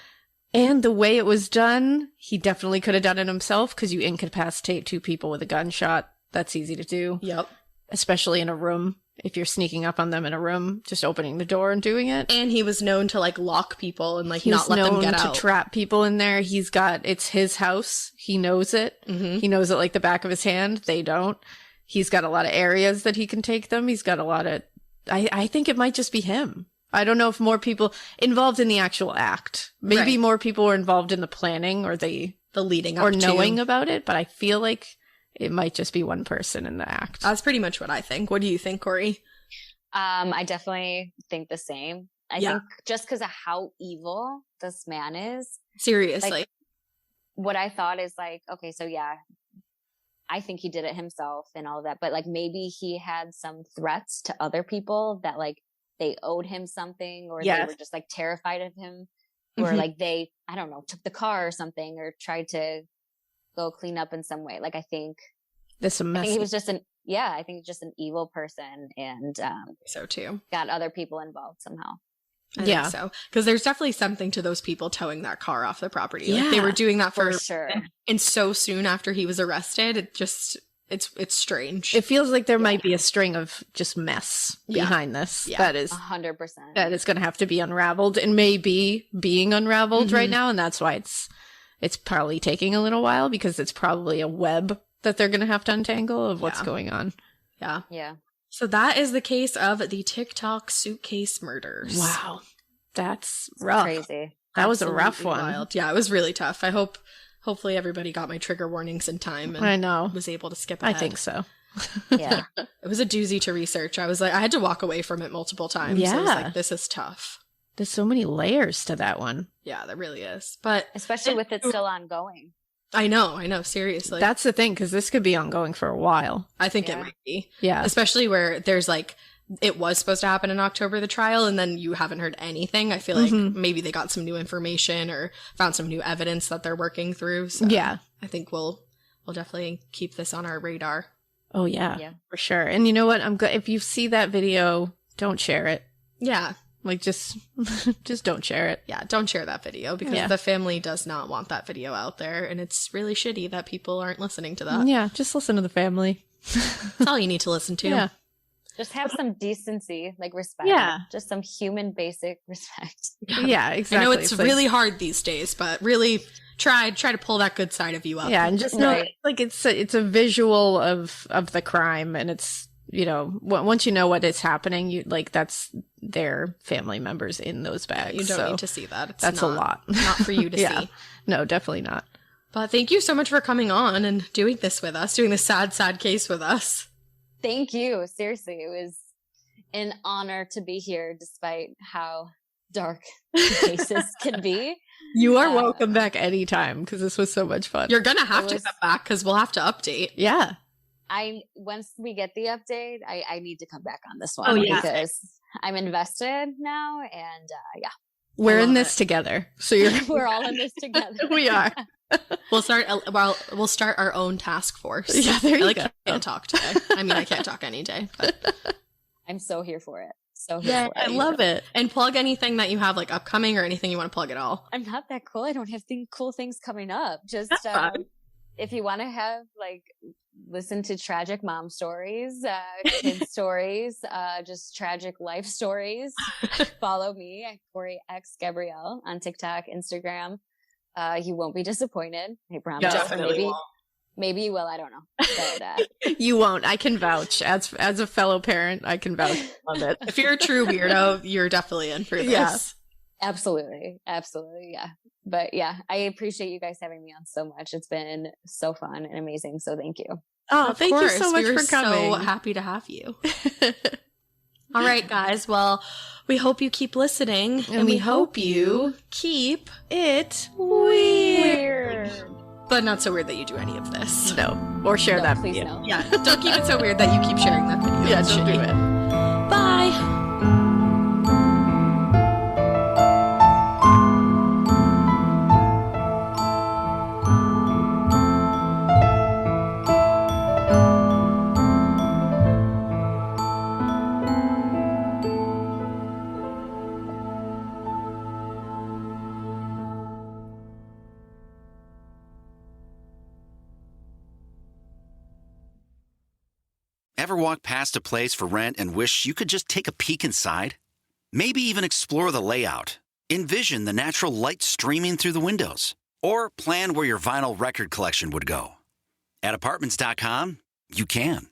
and the way it was done, he definitely could have done it himself because you incapacitate 2 people with a gunshot. That's easy to do. Yep. Especially in a room. If you're sneaking up on them in a room, just opening the door and doing it. And he was known to lock people and not let them get out. To trap people in there. It's his house. He knows it. Mm-hmm. He knows it like the back of his hand. They don't. He's got a lot of areas that he can take them. He's got a lot of, I think it might just be him. I don't know if more people involved in the actual act. Maybe more people were involved in the planning or the leading up or knowing about it, but I feel like it might just be one person in the act. That's pretty much what I think. What do you think, Cori? I definitely think the same. I think just because of how evil this man is. Seriously. Like, what I thought is like, okay, so yeah, I think he did it himself and all of that. But like maybe he had some threats to other people that like they owed him something or they were just like terrified of him. Or like they, I don't know, took the car or something or tried to go clean up in some way. Like I think this I think he was just I think just an evil person and so too got other people involved somehow. I think so because there's definitely something to those people towing that car off the property. Like they were doing that for sure. And so soon after he was arrested, it just it's strange. It feels like there might be a string of just mess behind this. Yeah. That is 100%. That is going to have to be unraveled and maybe being unraveled right now, and that's why it's probably taking a little while because it's probably a web that they're going to have to untangle of what's going on. Yeah. Yeah. So that is the case of the TikTok suitcase murders. Wow. That's rough. Crazy. That was a rough one. Wild. Yeah, it was really tough. Hopefully everybody got my trigger warnings in time and I know. Was able to skip ahead. I think so. Yeah. It was a doozy to research. I was like, I had to walk away from it multiple times. Yeah. I was like, this is tough. There's so many layers to that one. Yeah, there really is. But especially with it still ongoing. I know, seriously. That's the thing, because this could be ongoing for a while. I think it might be. Yeah. Especially where there's like it was supposed to happen in October, the trial, and then you haven't heard anything. I feel like maybe they got some new information or found some new evidence that they're working through. So Yeah. I think we'll definitely keep this on our radar. Oh, yeah, for sure. And you know what? I'm good. If you see that video, don't share it. Yeah. Like, just don't share it. Yeah, don't share that video because the family does not want that video out there, and it's really shitty that people aren't listening to that. Yeah, just listen to the family. That's all you need to listen to. Yeah. Just have some decency, like respect. Yeah. Just some human basic respect. Yeah, exactly. I know it's really hard these days, but really try to pull that good side of you up. Yeah, and just know, like, it's a visual of the crime, and it's, you know, once you know what is happening, you like that's their family members in those bags. You don't need to see that. That's a lot. Not for you to see. No, definitely not. But thank you so much for coming on and doing this with us, doing this sad, sad case with us. Thank you. Seriously, it was an honor to be here despite how dark the cases can be. You are welcome back anytime because this was so much fun. You're going to have to come back because we'll have to update. Yeah. Once we get the update, I need to come back on this one. Oh, yeah. Because I'm invested now, and we're in this together. So we're all in this together. We are. We'll start our own task force. Yeah, there you go. I can't talk today. I mean, I can't talk any day. But I'm so here for it. So here for it. I love it. And plug anything that you have like upcoming or anything you want to plug at all. I'm not that cool. I don't have cool things coming up. Just if you want to have like listen to tragic mom stories, kid stories, just tragic life stories, follow me at Cori X Gabrielle on TikTok, Instagram. You won't be disappointed. I promise. Definitely maybe you will. I don't know. But, you won't. I can vouch as a fellow parent. I can vouch on it. If you're a true weirdo, you're definitely in for this. Yeah. Absolutely. Yeah. But yeah, I appreciate you guys having me on so much. It's been so fun and amazing. So thank you. Oh, thank you so much We're for coming. so happy to have you. All right, guys. Well, we hope you keep listening, and we hope you keep it Weird. but not so weird that you do any of this. No, or share that please video. no. Yeah, don't keep it so weird that you keep sharing that video. Yeah, That's don't do shitty. it. Bye. Ever walk past a place for rent and wish you could just take a peek inside? Maybe even explore the layout, envision the natural light streaming through the windows, or plan where your vinyl record collection would go. At Apartments.com, you can.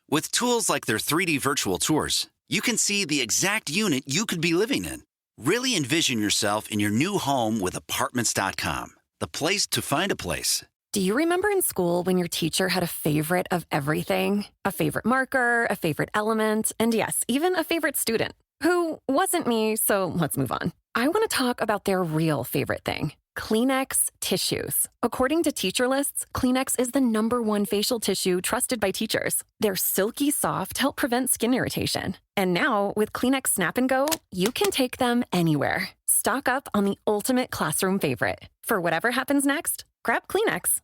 With tools like their 3D virtual tours, you can see the exact unit you could be living in. Really envision yourself in your new home with Apartments.com, the place to find a place. Do you remember in school when your teacher had a favorite of everything? A favorite marker, a favorite element, and yes, even a favorite student. Who wasn't me, so let's move on. I want to talk about their real favorite thing. Kleenex tissues. According to teacher lists, Kleenex is the #1 facial tissue trusted by teachers. They're silky soft, help prevent skin irritation. And now, with Kleenex Snap and Go, you can take them anywhere. Stock up on the ultimate classroom favorite. For whatever happens next, grab Kleenex.